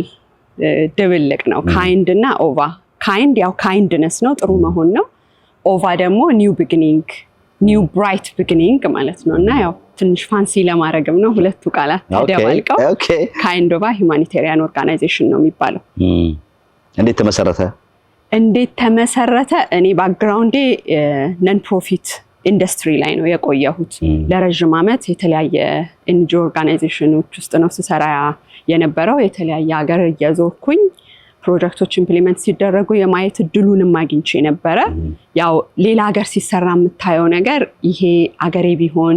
S4: ድብልቅ ነው። ካይንድ እና ኦቫ። ካይንድ ያው ካይንድነስ ነው፣ ጥሩ መሆን ነው። ኦቫ ደግሞ ኒው ቢጊኒንግ፣ ኒው ብራይት ቢጊኒንግ ማለት ነው። እና ያው ትንሽ ፋንሲ ለማድረግም ነው ሁለቱ ቃላት ተደባልቀው ካይንዶቫ ሂውማኒቴሪያን ኦርጋናይዜሽን ነው የሚባለው። እንዴት ተመሰረተ? እኔ ባክግራውንዴ ነን ፕሮፊት ኢንዱስትሪ ላይ ነው የቆየሁት። ለረጅም ዓመት የተለያየ ኤንጂኦ ኦርጋናይዜሽኖች ውስጥ ነው ስሰራ የነበረው። የተለያየ ሀገር እየዞርኩኝ ፕሮጀክቶች ኢምፕሊመንት ሲደረጉ የማየት እድሉንም አግኝቼ ነበረ። ያው ሌላ ሀገር ሲሰራ የምታየው ነገር ይሄ አገሬ ቢሆን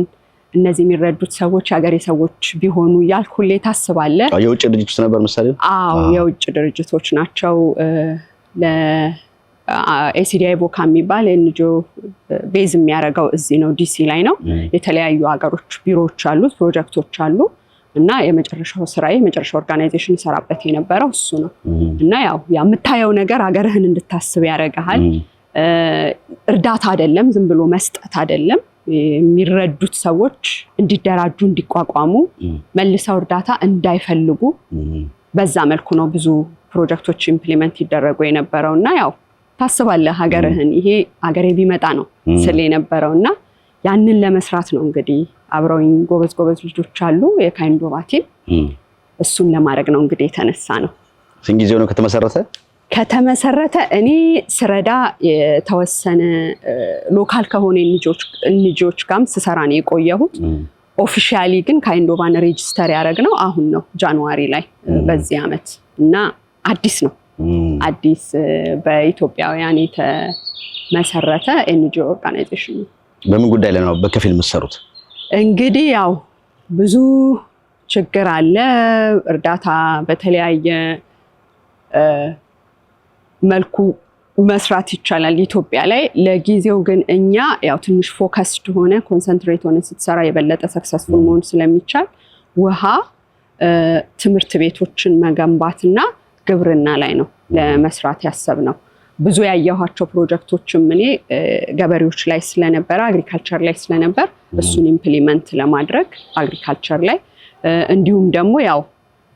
S4: እነዚህ የሚረዱት ሰዎች አገሬ ሰዎች ቢሆኑ እያልኩ ሁሌ ታስባለህ።
S3: የውጭ ድርጅቶች ነበር ምሳሌ?
S4: አዎ የውጭ ድርጅቶች ናቸው። ለኤሲዲአይ ቦካ የሚባል ኤንጂኦ ቤዝ የሚያደርገው እዚህ ነው፣ ዲሲ ላይ ነው። የተለያዩ ሀገሮች ቢሮዎች አሉት፣ ፕሮጀክቶች አሉ። እና የመጨረሻው ስራዬ የመጨረሻው ኦርጋናይዜሽን ይሰራበት የነበረው እሱ ነው። እና ያው የምታየው ነገር ሀገርህን እንድታስብ ያደርግሃል። እርዳታ አይደለም፣ ዝም ብሎ መስጠት አይደለም። የሚረዱት ሰዎች እንዲደራጁ፣ እንዲቋቋሙ፣ መልሰው እርዳታ እንዳይፈልጉ በዛ መልኩ ነው ብዙ ፕሮጀክቶች ኢምፕሊመንት ይደረጉ የነበረው። እና ያው ታስባለህ ሀገርህን፣ ይሄ ሀገሬ ቢመጣ ነው ስለ የነበረው። እና ያንን ለመስራት ነው እንግዲህ አብረውኝ ጎበዝ ልጆች አሉ የካይንዶቫ ቲም። እሱን ለማድረግ ነው እንግዲህ የተነሳ ነው።
S3: ስንት ጊዜው ነው
S4: ከተመሰረተ? እኔ ስረዳ የተወሰነ ሎካል ከሆነ ልጆች ጋርም ስሰራ ነው የቆየሁት። ኦፊሻሊ ግን ካይንዶቫን ሬጂስተር ያደረግነው አሁን ነው ጃንዋሪ ላይ በዚህ ዓመት። እና አዲስ ነው፣ አዲስ በኢትዮጵያውያን የተመሰረተ ኤንጂኦ ኦርጋናይዜሽን ነው።
S3: በምን ጉዳይ ላይ ነው በከፊል የምትሰሩት?
S4: እንግዲህ ያው ብዙ ችግር አለ። እርዳታ በተለያየ መልኩ መስራት ይቻላል ኢትዮጵያ ላይ። ለጊዜው ግን እኛ ያው ትንሽ ፎከስድ ሆነ ኮንሰንትሬት ሆነ ስትሰራ የበለጠ ሰክሰስፉል መሆን ስለሚቻል ውሃ፣ ትምህርት ቤቶችን መገንባትና ግብርና ላይ ነው ለመስራት ያሰብነው። ብዙ ያየኋቸው ፕሮጀክቶችም እኔ ገበሬዎች ላይ ስለነበረ አግሪካልቸር ላይ ስለነበር እሱን ኢምፕሊመንት ለማድረግ አግሪካልቸር ላይ እንዲሁም ደግሞ ያው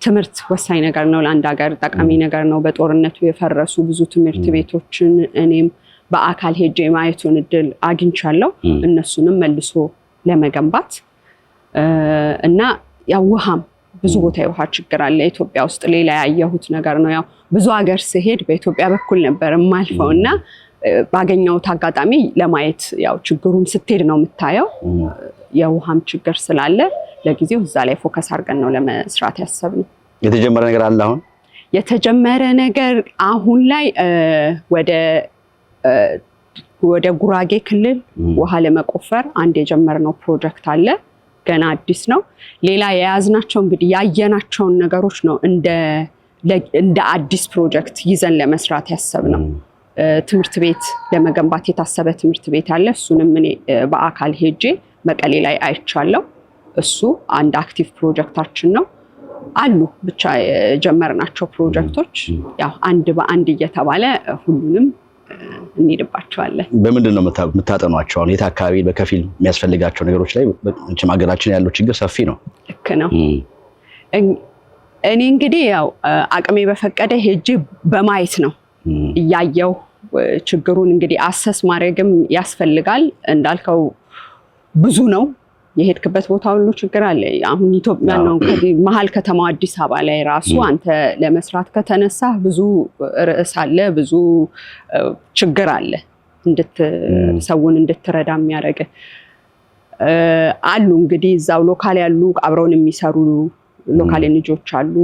S4: ትምህርት ወሳኝ ነገር ነው ለአንድ ሀገር ጠቃሚ ነገር ነው በጦርነቱ የፈረሱ ብዙ ትምህርት ቤቶችን እኔም በአካል ሄጄ ማየቱን እድል አግኝቻለሁ እነሱንም መልሶ ለመገንባት እና ያው ውሃም ብዙ ቦታ የውሃ ችግር አለ ኢትዮጵያ ውስጥ ሌላ ያየሁት ነገር ነው ያው ብዙ ሀገር ሲሄድ በኢትዮጵያ በኩል ነበር ማልፈውና ባገኘሁት አጋጣሚ ለማየት ያው ችግሩን ስትሄድ ነው የምታየው የውሃም ችግር ስላለ ለጊዜው እዛ ላይ ፎከስ አድርገን ነው ለመስራት ያሰብነው
S3: የተጀመረ ነገር አለ አሁን
S4: የተጀመረ ነገር አሁን ላይ ወደ ጉራጌ ክልል ውሃ ለመቆፈር አንድ የጀመርነው ፕሮጀክት አለ ገና አዲስ ነው ሌላ የያዝናቸው እንግዲህ ያየናቸውን ነገሮች ነው እንደ አዲስ ፕሮጀክት ይዘን ለመስራት ያሰብነው ትምህርት ቤት ለመገንባት የታሰበ ትምህርት ቤት አለ እሱንም እኔ በአካል ሄጄ መቀሌ ላይ አይቻለሁ እሱ አንድ አክቲቭ ፕሮጀክታችን ነው አሉ ብቻ የጀመርናቸው ፕሮጀክቶች ያው አንድ በአንድ እየተባለ ሁሉንም እንሄድባቸዋለን
S3: በምንድን ነው የምታጠኗቸው አሁን የት አካባቢ በከፊል የሚያስፈልጋቸው ነገሮች ላይ እንችም ሀገራችን ያለው ችግር ሰፊ ነው
S4: ልክ ነው እኔ እንግዲህ ያው አቅሜ በፈቀደ ሄጄ በማየት ነው ያየው ችግሩን እንግዲህ አሰስ ማድረግም ያስፈልጋል እንዳልከው ብዙ ነው የሄድክበት ቦታ ሁሉ ችግር አለ አሁን ኢትዮጵያ ነው መሃል ከተማው አዲስ አበባ ላይ ራሱ አንተ ለመስራት ከተነሳ ብዙ ርዕስ አለ ብዙ ችግር አለ ሰውን እንድትረዳ የሚያደርግ አሉ እንግዲህ እዛው ሎካል ያሉ አብረውን የሚሰሩ ሎካል ልጆች አሉ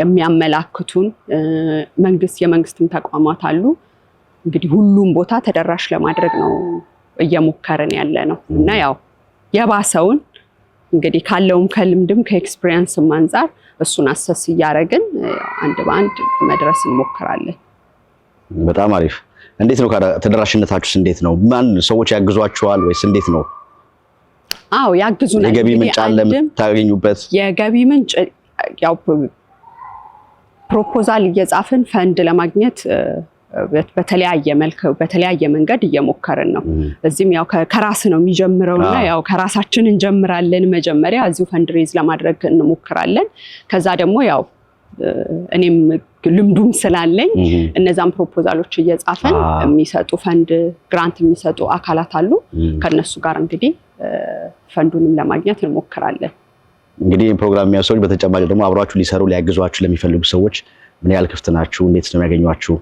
S4: የሚያመላክቱን የመንግስትም ተቋማት አሉ እንግዲህ ሁሉም ቦታ ተደራሽ ለማድረግ ነው እየሞከርን ያለ ነው እና ያው የባሰውን እንግዲህ ካለውም ከልምድም ከኤክስፒሪየንስም አንፃር እሱን አሰስ እያደረግን አንድ በአንድ መድረስ እንሞክራለን
S3: በጣም አሪፍ እንዴት ነው ተደራሽነታችሁስ እንዴት ነው ማን ሰዎች ያግዟችኋል ወይስ እንዴት ነው
S4: አዎ ያግዙናል
S3: የገቢ ምንጭ አለ ታገኙበት
S4: የገቢ ምንጭ ያው ፕሮፖዛል እየጻፍን ፈንድ ለማግኘት በተለያየ መንገድ እየሞከርን ነው እዚህም ያው ከራስ ነው የሚጀምረውና ያው ከራሳችን እንጀምራለን መጀመሪያ እዚሁ ፈንድሬዝ ለማድረግ እንሞክራለን ከዛ ደግሞ ያው እኔም ልምዱም ስላለኝ እነዛን ፕሮፖዛሎች እየጻፈን የሚሰጡ ፈንድ ግራንት የሚሰጡ አካላት አሉ ከነሱ ጋር እንግዲህ ፈንዱንም ለማግኘት እንሞክራለን
S3: እንግዲህ ፕሮግራም የሚያሰሩት በተጨማሪ ደግሞ አብራችሁ ሊሰሩ ሊያግዟችሁ ለሚፈልጉ ሰዎች ምን ያህል ክፍት ናችሁ እንዴት ነው የሚያገኙአችሁ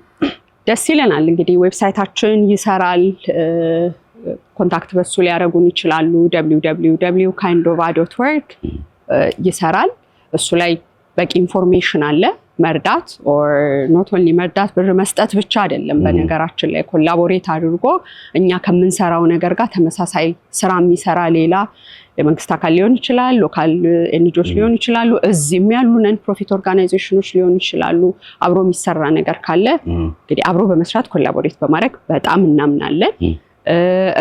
S4: ደስ ይለናል እንግዲህ ዌብሳይታችን ይሰራል ኮንታክት በሱ ሊያደርጉን ይችላሉ www.kindova.org ይሰራል እሱ ላይ በቂ ኢንፎርሜሽን አለ መርዳት or not only መርዳት ብር መስጠት ብቻ አይደለም በነገራችን ላይ ኮላቦሬት አድርጎ እኛ ከምንሰራው ነገር ጋር ተመሳሳይ ስራ የሚሰራ ሌላ የመንግስት አካል ሊሆን ይችላል ሎካል ኤንጂኦስ ሊሆን ይችላሉ እዚህም ያሉ ነን ፕሮፊት ኦርጋናይዜሽኖች ሊሆን ይችላሉ አብሮ የሚሰራ ነገር ካለ እንግዲህ አብሮ በመስራት ኮላቦሬት በማድረግ በጣም እናምናለን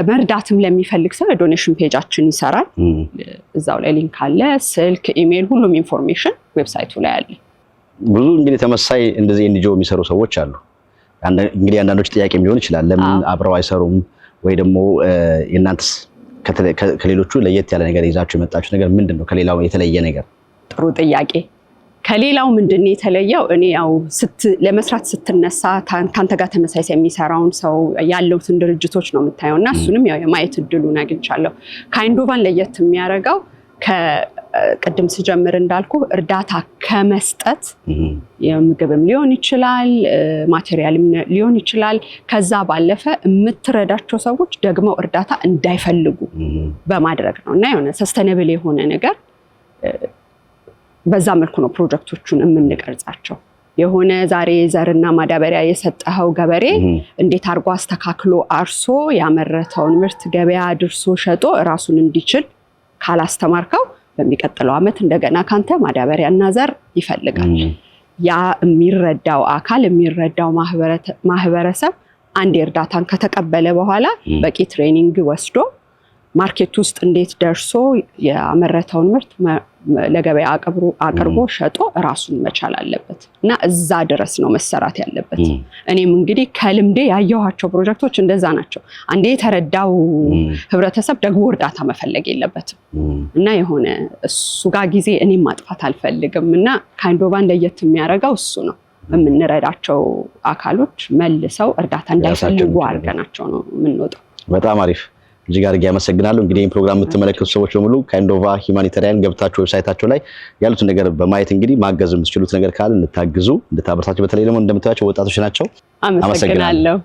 S4: መርዳትም ለሚፈልግ ሰው ዶኔሽን ፔጃችን ይሰራል እዛው ላይ ሊንክ አለ ስልክ ኢሜል ሁሉም ኢንፎርሜሽን ዌብሳይቱ ላይ አለ
S3: ብዙ እንግዲህ ተመሳሳይ እንደዚህ ኤንጂኦ የሚሰሩ ሰዎች አሉ እንግዲህ አንዳንዶች ጥያቄ ሊሆን ይችላል ለምን አብረው አይሰሩም ወይ ደግሞ የናንተስ ከሌሎቹ ለየት ያለ ነገር ይዛችሁ የመጣችሁ ነገር ምንድነው ከሌላው የተለየ ነገር
S4: ጥሩ ጥያቄ ከሌላው ምንድነው የተለየው እኔ ያው ለመስራት ስትነሳ ካንተ ጋር ተመሳሳይ የሚሰራውን ሰው ያለውትን ድርጅቶች ነው የምታየውና እሱንም ያው የማየት እድሉን አግኝቻለሁ ካይንዶቫን ለየት የሚያደርገው ከቅድም ስጀምር እንዳልኩ እርዳታ ከመስጠት የምግብም ሊሆን ይችላል ማቴሪያልም ሊሆን ይችላል ከዛ ባለፈ የምትረዳቸው ሰዎች ደግሞ እርዳታ እንዳይፈልጉ በማድረግ ነውና የሆነ ሰስተኔብል የሆነ ነገር በዛ መልኩ ነው ፕሮጀክቶቹን የምንቀርጻቸው የሆነ ዛሬ ዘርና ማዳበሪያ የሰጠኸው ገበሬ እንዴት አርጎ አስተካክሎ አርሶ ያመረተውን ምርት ገበያ አድርሶ ሸጦ ራሱን እንዲችል ካላስተማርከው በሚቀጥለው አመት እንደገና ካንተ ማዳበሪያና ዘር ይፈልጋል ያ የሚረዳው አካል የሚረዳው ማህበረሰብ አንድ እርዳታን ከተቀበለ በኋላ በቂ ትሬኒንግ ወስዶ ማርኬት ውስጥ እንዴት ደርሶ ያመረተውን ምርት ለገበያ አቅርቦ ሸጦ ራሱን መቻል አለበት እና እዛ ድረስ ነው መሰራት ያለበት። እኔም እንግዲህ ከልምዴ ያየኋቸው ፕሮጀክቶች እንደዛ ናቸው። አንዴ የተረዳው ህብረተሰብ ደግሞ እርዳታ መፈለግ የለበትም እና የሆነ እሱ ጋር ጊዜ እኔም ማጥፋት አልፈልግም እና ካይንዶቫን ለየት የሚያደርገው እሱ ነው። የምንረዳቸው አካሎች መልሰው እርዳታ እንዳይፈልጉ አድርገናቸው ነው የምንወጣው።
S3: በጣም አሪፍ እጅግ አድርጌ አመሰግናለሁ። እንግዲህ ይህን ፕሮግራም የምትመለከቱ ሰዎች በሙሉ ካይንዶቫ ሂውማኒታሪያን ገብታችሁ ዌብሳይታቸው ላይ ያሉትን ነገር በማየት እንግዲህ ማገዝ የምትችሉት ነገር ካለ እንድታግዙ እንድታበረታችሁ። በተለይ ደግሞ እንደምታዩቸው ወጣቶች ናቸው።
S4: አመሰግናለሁ።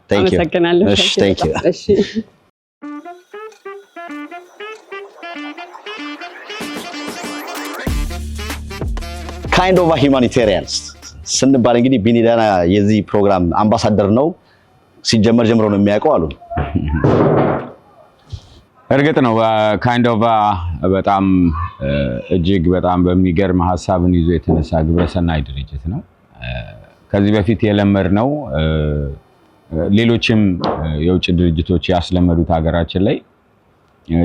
S3: ካይንዶቫ ሂውማኒታሪያንስ ስንባል እንግዲህ ቢኒዳና የዚህ ፕሮግራም አምባሳደር ነው። ሲጀመር ጀምሮ ነው የሚያውቀው አሉ።
S1: እርግጥ ነው ካይንዶቫ በጣም እጅግ በጣም በሚገርም ሐሳብን ይዞ የተነሳ ግብረሰናይ ድርጅት ነው። ከዚህ በፊት የለመድነው ሌሎችም የውጭ ድርጅቶች ያስለመዱት ሀገራችን ላይ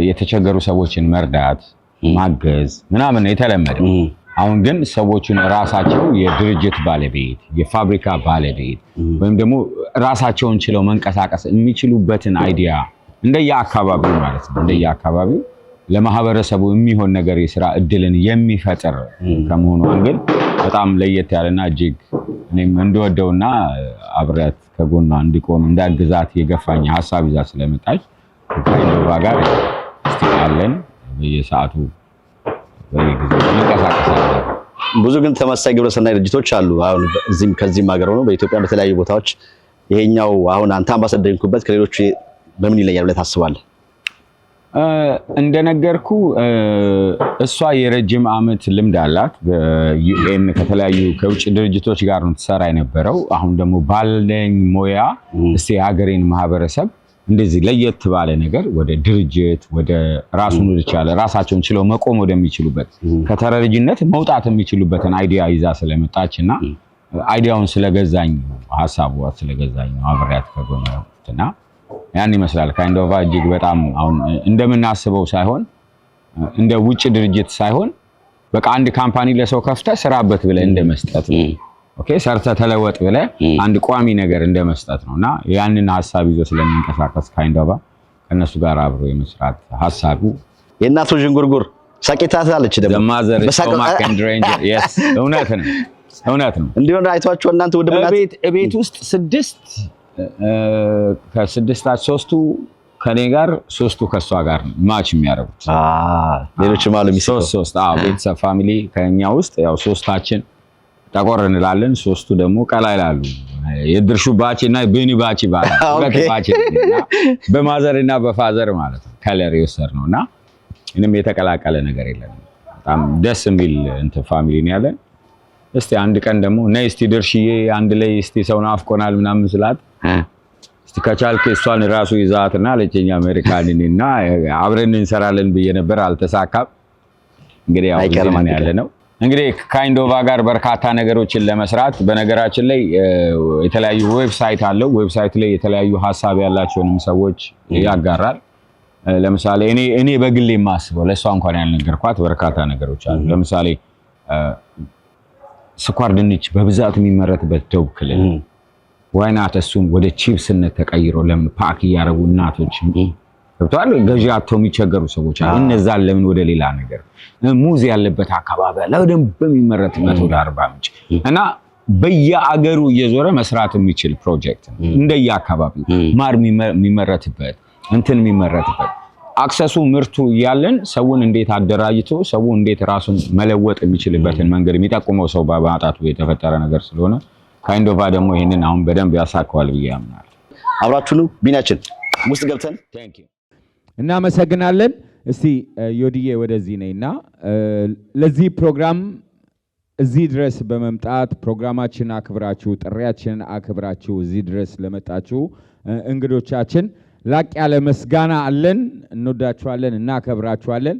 S1: የተቸገሩ ሰዎችን መርዳት፣ ማገዝ ምናምን የተለመደው። አሁን ግን ሰዎችን ራሳቸው የድርጅት ባለቤት፣ የፋብሪካ ባለቤት ወይም ደግሞ ራሳቸውን ችለው መንቀሳቀስ የሚችሉበትን አይዲያ እንደየአካባቢው ማለት ነው እንደየአካባቢው ለማህበረሰቡ የሚሆን ነገር የሥራ እድልን የሚፈጥር ከመሆኑ አንግል በጣም ለየት ያለና እጅግ እኔም እንደወደውና አብሬያት ከጎኗ እንዲቆም እንዳግዛት የገፋኝ ሐሳብ ይዛ ስለመጣች ካይንዶቫ ጋር እስቲያለን በየሰዓቱ በየጊዜው እንቀሳቀሳለን።
S3: ብዙ ግን ተመሳሳይ ግብረሰናይ ድርጅቶች አሉ። አሁን እዚህም ከዚህም ሀገር ሆኖ በኢትዮጵያ በተለያዩ ቦታዎች ይሄኛው አሁን አንተ አምባሳደር እንኩበት ከሌሎች በምን ይለያል ብለህ ታስባለህ?
S1: እንደነገርኩ እሷ የረጅም ዓመት ልምድ አላት በዩኤን ከተለያዩ ከውጭ ድርጅቶች ጋር ነው ተሰራ የነበረው። አሁን ደግሞ ባለኝ ሞያ እስቲ ሀገሬን ማህበረሰብ እንደዚህ ለየት ባለ ነገር ወደ ድርጅት ወደ ራሱን ወደቻለ ራሳቸውን ችለው መቆም ወደሚችሉበት ከተረጅነት መውጣት የሚችሉበትን አይዲያ ይዛ ስለመጣችና አይዲያውን ስለገዛኝ ሐሳቡ ስለገዛኝ ነው አብሬያት ከጎኗና ያን ይመስላል። ካይንዶቫ እጅግ በጣም አሁን እንደምናስበው ሳይሆን እንደ ውጭ ድርጅት ሳይሆን በቃ አንድ ካምፓኒ ለሰው ከፍተ ስራበት ብለ እንደመስጠት ነው። ኦኬ ሰርተ ተለወጥ ብለ አንድ ቋሚ ነገር እንደመስጠት ነውና ያንን ሐሳብ ይዞ ስለሚንቀሳቀስ ካይንዶቫ ከነሱ ጋር አብሮ የመስራት ሐሳቡ
S3: የእናቱ ዥንጉርጉር ሰቂታት አለች ደግሞ
S1: በሳቆማክ ኤንድ ሬንጀር yes እውነት ነው
S3: እንዲሆን አይቷቸው እናንተ ወደ
S1: ቤት ውስጥ ከስድስታት ሶስቱ ከኔ ጋር ሶስቱ ከሷ ጋር ማች የሚያደርጉት
S3: ሌሎችም አሉ
S1: ሶስት ቤተሰብ ፋሚሊ ከኛ ውስጥ ያው ሶስታችን ጠቆር እንላለን፣ ሶስቱ ደግሞ ቀላ ይላሉ። የድርሹ ባችና ብኒ ባች ይባላል። ሁለት ባች በማዘርና በፋዘር ማለት ነው ከለር ይወሰር ነውና ምንም የተቀላቀለ ነገር የለም። በጣም ደስ የሚል እንትን ፋሚሊ ነው ያለን። እስቲ አንድ ቀን ደግሞ ነይ እስቲ ድርሽዬ አንድ ላይ እስቲ ሰው ናፍቆናል ምናምን ስላት እስቲ ከቻልክ እሷን ራሱ ይዛትና ለኛ አሜሪካንና አብረን እንሰራለን ብዬ ነበር፣ አልተሳካም። እንግዲህ ያው ዘመን ያለ ነው። እንግዲህ ካይንዶቫ ጋር በርካታ ነገሮችን ለመስራት በነገራችን ላይ የተለያዩ ዌብሳይት አለው። ዌብሳይት ላይ የተለያዩ ሐሳብ ያላቸውንም ሰዎች ያጋራል። ለምሳሌ እኔ በግሌ የማስበው ለሷ እንኳን ያልነገርኳት በርካታ ነገሮች አሉ። ለምሳሌ ስኳር ድንች በብዛት የሚመረትበት ደቡብ ክልል ዋይናት እሱን ወደ ቺፕስነት ተቀይሮ ለምን ፓክ ያረጉ እናቶች ገብቷል። ገዢ አጥተው የሚቸገሩ ሰዎች አሉ። እነዛን ለምን ወደ ሌላ ነገር ሙዝ ያለበት አካባቢ ለደንብ በሚመረትበት ወደ አርባ ምንጭ እና በየአገሩ እየዞረ መስራት የሚችል ፕሮጀክት ነው። እንደየአካባቢው ማር የሚመረትበት እንትን የሚመረትበት አክሰሱ ምርቱ ያለን ሰውን እንዴት አደራጅቶ ሰው እንዴት ራሱን መለወጥ የሚችልበትን መንገድ የሚጠቁመው ሰው በማጣቱ የተፈጠረ ነገር ስለሆነ ካይንዶቫ ደግሞ ይሄንን አሁን በደንብ ያሳካዋል ብዬ አምናለሁ።
S3: አብራችሁኑ ቢናችን ውስጥ ገብተን
S1: እናመሰግናለን። እስቲ ዮዲዬ ወደዚህ ነይና ለዚህ ፕሮግራም እዚህ ድረስ በመምጣት ፕሮግራማችን አክብራችሁ ጥሪያችንን አክብራችሁ እዚህ ድረስ ለመጣችሁ እንግዶቻችን ላቅ ያለ ምስጋና አለን። እንወዳችኋለን፣ እናከብራችኋለን።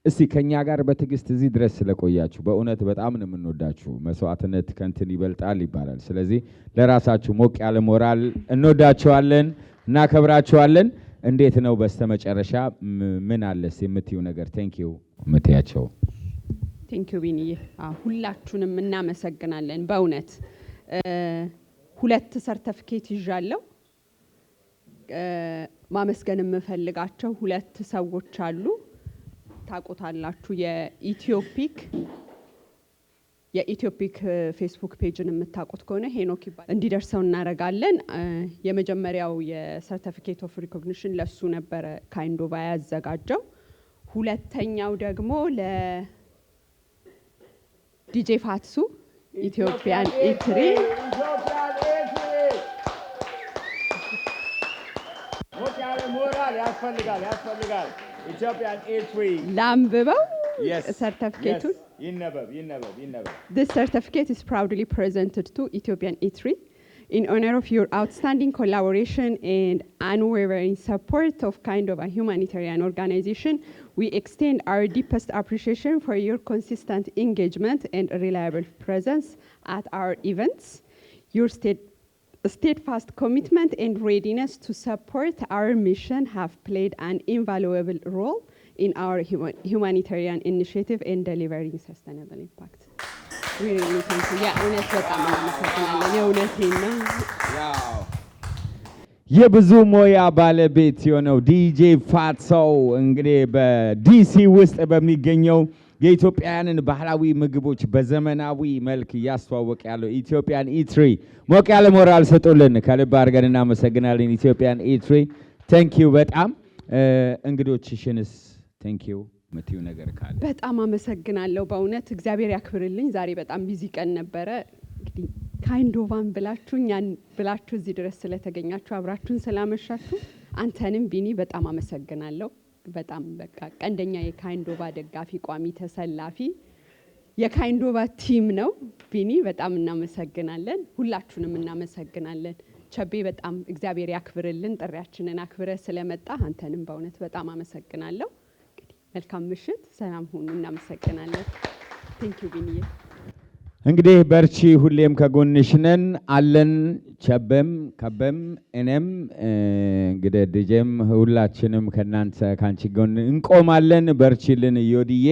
S1: እስቲ ከኛ ጋር በትዕግስት እዚህ ድረስ ስለቆያችሁ በእውነት በጣም ነው የምንወዳችሁ። መስዋዕትነት ከንትን ይበልጣል ይባላል። ስለዚህ ለራሳችሁ ሞቅ ያለ ሞራል እንወዳችኋለን፣ እናከብራችኋለን። እንዴት ነው በስተመጨረሻ ምን አለስ የምትዩ ነገር? ቴንኪው ምትያቸው።
S4: ቴንኪው ቢኒዬ። ሁላችሁንም እናመሰግናለን በእውነት 2 ሰርቲፊኬት ይዣለሁ። ማመስገን የምፈልጋቸው 2 ሰዎች አሉ። ታቆታላችሁ። የኢትዮፒክ ፌስቡክ ፔጅን የምታቆት ከሆነ ሄኖክ ይባላል። እንዲደርሰው እናረጋለን። የመጀመሪያው የሰርቲፊኬት ኦፍ ሪኮግኒሽን ለሱ ነበረ ካይንዶቫ ያዘጋጀው። ሁለተኛው ደግሞ ለዲጄ ፋትሱ ኢትዮጵያን ኢትሪ ላምብበው ሰርቲፊኬቱን። This certificate is proudly presented to Ethiopian Eatery in honor of your outstanding collaboration and unwavering support of Kindova humanitarian organization. We extend our deepest appreciation for your consistent engagement and reliable presence at our events. Your steadfast commitment and readiness to support our mission have played an invaluable role in our humanitarian initiative in delivering sustainable impact. We really thank you.
S1: የብዙ ሞያ ባለቤት የሆነው ዲጄ ፋትሰው እንግዲህ በዲሲ ውስጥ በሚገኘው የኢትዮጵያውያንን ባህላዊ ምግቦች በዘመናዊ መልክ እያስተዋወቀ ያለው ኢትዮጵያን ኢትሪ ሞቅ ያለ ሞራል ሰጡልን። ከልብ አድርገን እናመሰግናለን ኢትዮጵያን ኢትሪ። ቴንኪዩ በጣም እንግዶችሽንስ ቴንኪዩ ምትዩ ነገር ካለ?
S4: በጣም አመሰግናለሁ በእውነት እግዚአብሔር ያክብርልኝ። ዛሬ በጣም ቢዚ ቀን ነበረ። እንግዲህ ካይንዶቫን ብላችሁ እዚህ ድረስ ስለተገኛችሁ አብራችሁን ስላመሻችሁ አንተንም ቢኒ በጣም አመሰግናለሁ። በጣም በቃ ቀንደኛ የካይንዶቫ ደጋፊ ቋሚ ተሰላፊ የካይንዶቫ ቲም ነው ቢኒ። በጣም እናመሰግናለን። ሁላችሁንም እናመሰግናለን። ቸቤ በጣም እግዚአብሔር ያክብርልን። ጥሪያችንን አክብረ ስለመጣ አንተንም በእውነት በጣም አመሰግናለሁ። መልካም ምሽት፣ ሰላም ሁኑ። እናመሰግናለን። ቴንኪው ቢኒ።
S1: እንግዲህ በርቺ፣ ሁሌም ከጎንሽ ነን አለን። ቸበም ከበም እኔም እንግዲህ ድጄም ሁላችንም ካንቺ ጎን እንቆማለን። በርቺልን እዮድዬ።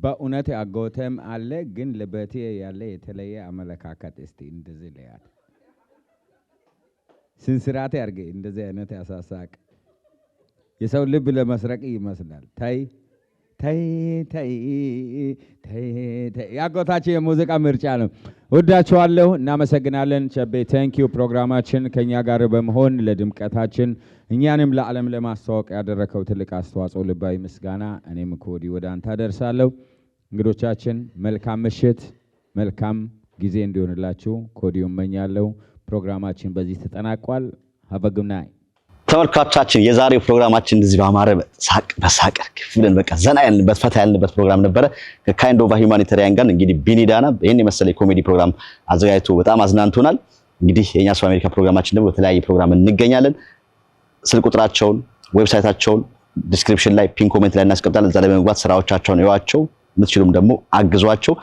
S1: በእውነት አጎተም አለ ግን ልበቴ ያለ የተለየ አመለካከት እስቲ እንደዚህ ለያት ስንስራቴ አርገ እንደዚህ አይነት ያሳሳቅ የሰው ልብ ለመስረቅ ይመስላል። ታይ ያጎታችን የሙዚቃ ምርጫ ነው። ወዳችኋለሁ። እናመሰግናለን። ቸቤ ቴንኪዩ። ፕሮግራማችን ከኛ ጋር በመሆን ለድምቀታችን እኛንም ለዓለም ለማስተዋወቅ ያደረከው ትልቅ አስተዋጽኦ ልባዊ ምስጋና እኔም ከወዲህ ወደ አንተ አደርሳለሁ። እንግዶቻችን መልካም ምሽት፣ መልካም ጊዜ እንዲሆንላችሁ ከወዲሁ እመኛለሁ። ፕሮግራማችን በዚህ ተጠናቋል። Have a good night.
S3: ተመልካቾቻችን የዛሬው ፕሮግራማችን እንደዚህ ባማረ በሳቅ ክፍልን በቃ ዘና ያልንበት ፈታ ያልንበት ፕሮግራም ነበረ። ከካይንዶቫ ሁማኒታሪያን ጋር እንግዲህ ቢኒዳና ይሄን የመሰለ ኮሜዲ ፕሮግራም አዘጋጅቶ በጣም አዝናንቶናል። እንግዲህ የኛ ሰው አሜሪካ ፕሮግራማችን ደግሞ በተለያየ ፕሮግራም እንገኛለን። ስልክ ቁጥራቸውን ዌብሳይታቸውን ዲስክሪፕሽን ላይ ፒን ኮሜንት ላይ እናስቀምጣለን። እዛ ላይ በመግባት ስራዎቻቸውን እዩዋቸው፣ የምትችሉም ደግሞ አግዟቸው።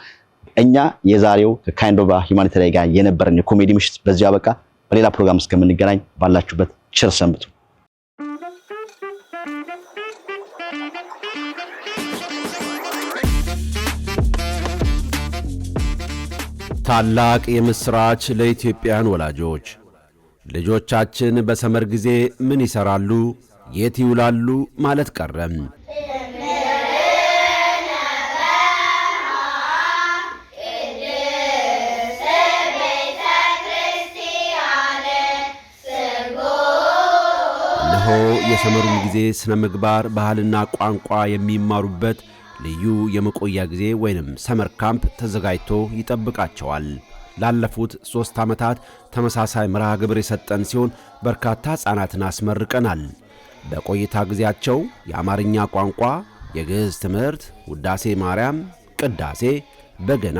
S3: እኛ የዛሬው ከካይንዶቫ ሁማኒታሪያን ጋር የነበረን የኮሜዲ ምሽት በዚህ አበቃ። በሌላ ፕሮግራም እስከምንገናኝ ባላችሁበት ቸር ሰንብቱ።
S5: ታላቅ የምስራች ለኢትዮጵያውያን ወላጆች! ልጆቻችን በሰመር ጊዜ ምን ይሰራሉ፣ የት ይውላሉ ማለት ቀረም። እነሆ የሰመሩን ጊዜ ስነ ምግባር፣ ባህልና ቋንቋ የሚማሩበት ልዩ የመቆያ ጊዜ ወይንም ሰመር ካምፕ ተዘጋጅቶ ይጠብቃቸዋል። ላለፉት 3 ዓመታት ተመሳሳይ መርሃ ግብር የሰጠን ሲሆን በርካታ ሕፃናትን አስመርቀናል። በቆይታ ጊዜያቸው የአማርኛ ቋንቋ፣ የግዕዝ ትምህርት፣ ውዳሴ ማርያም፣ ቅዳሴ፣ በገና፣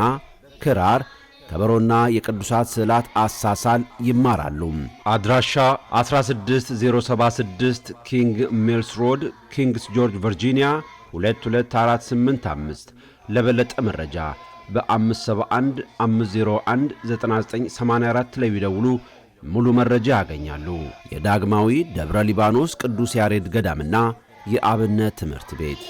S5: ክራር፣ ከበሮና የቅዱሳት ስዕላት አሳሳል ይማራሉ። አድራሻ 16076 ኪንግ ሚልስ ሮድ፣ ኪንግስ ጆርጅ ቨርጂኒያ 22485። ለበለጠ መረጃ በ571 501 9984 ላይ ቢደውሉ ሙሉ መረጃ ያገኛሉ። የዳግማዊ ደብረ ሊባኖስ ቅዱስ ያሬድ ገዳምና የአብነት ትምህርት ቤት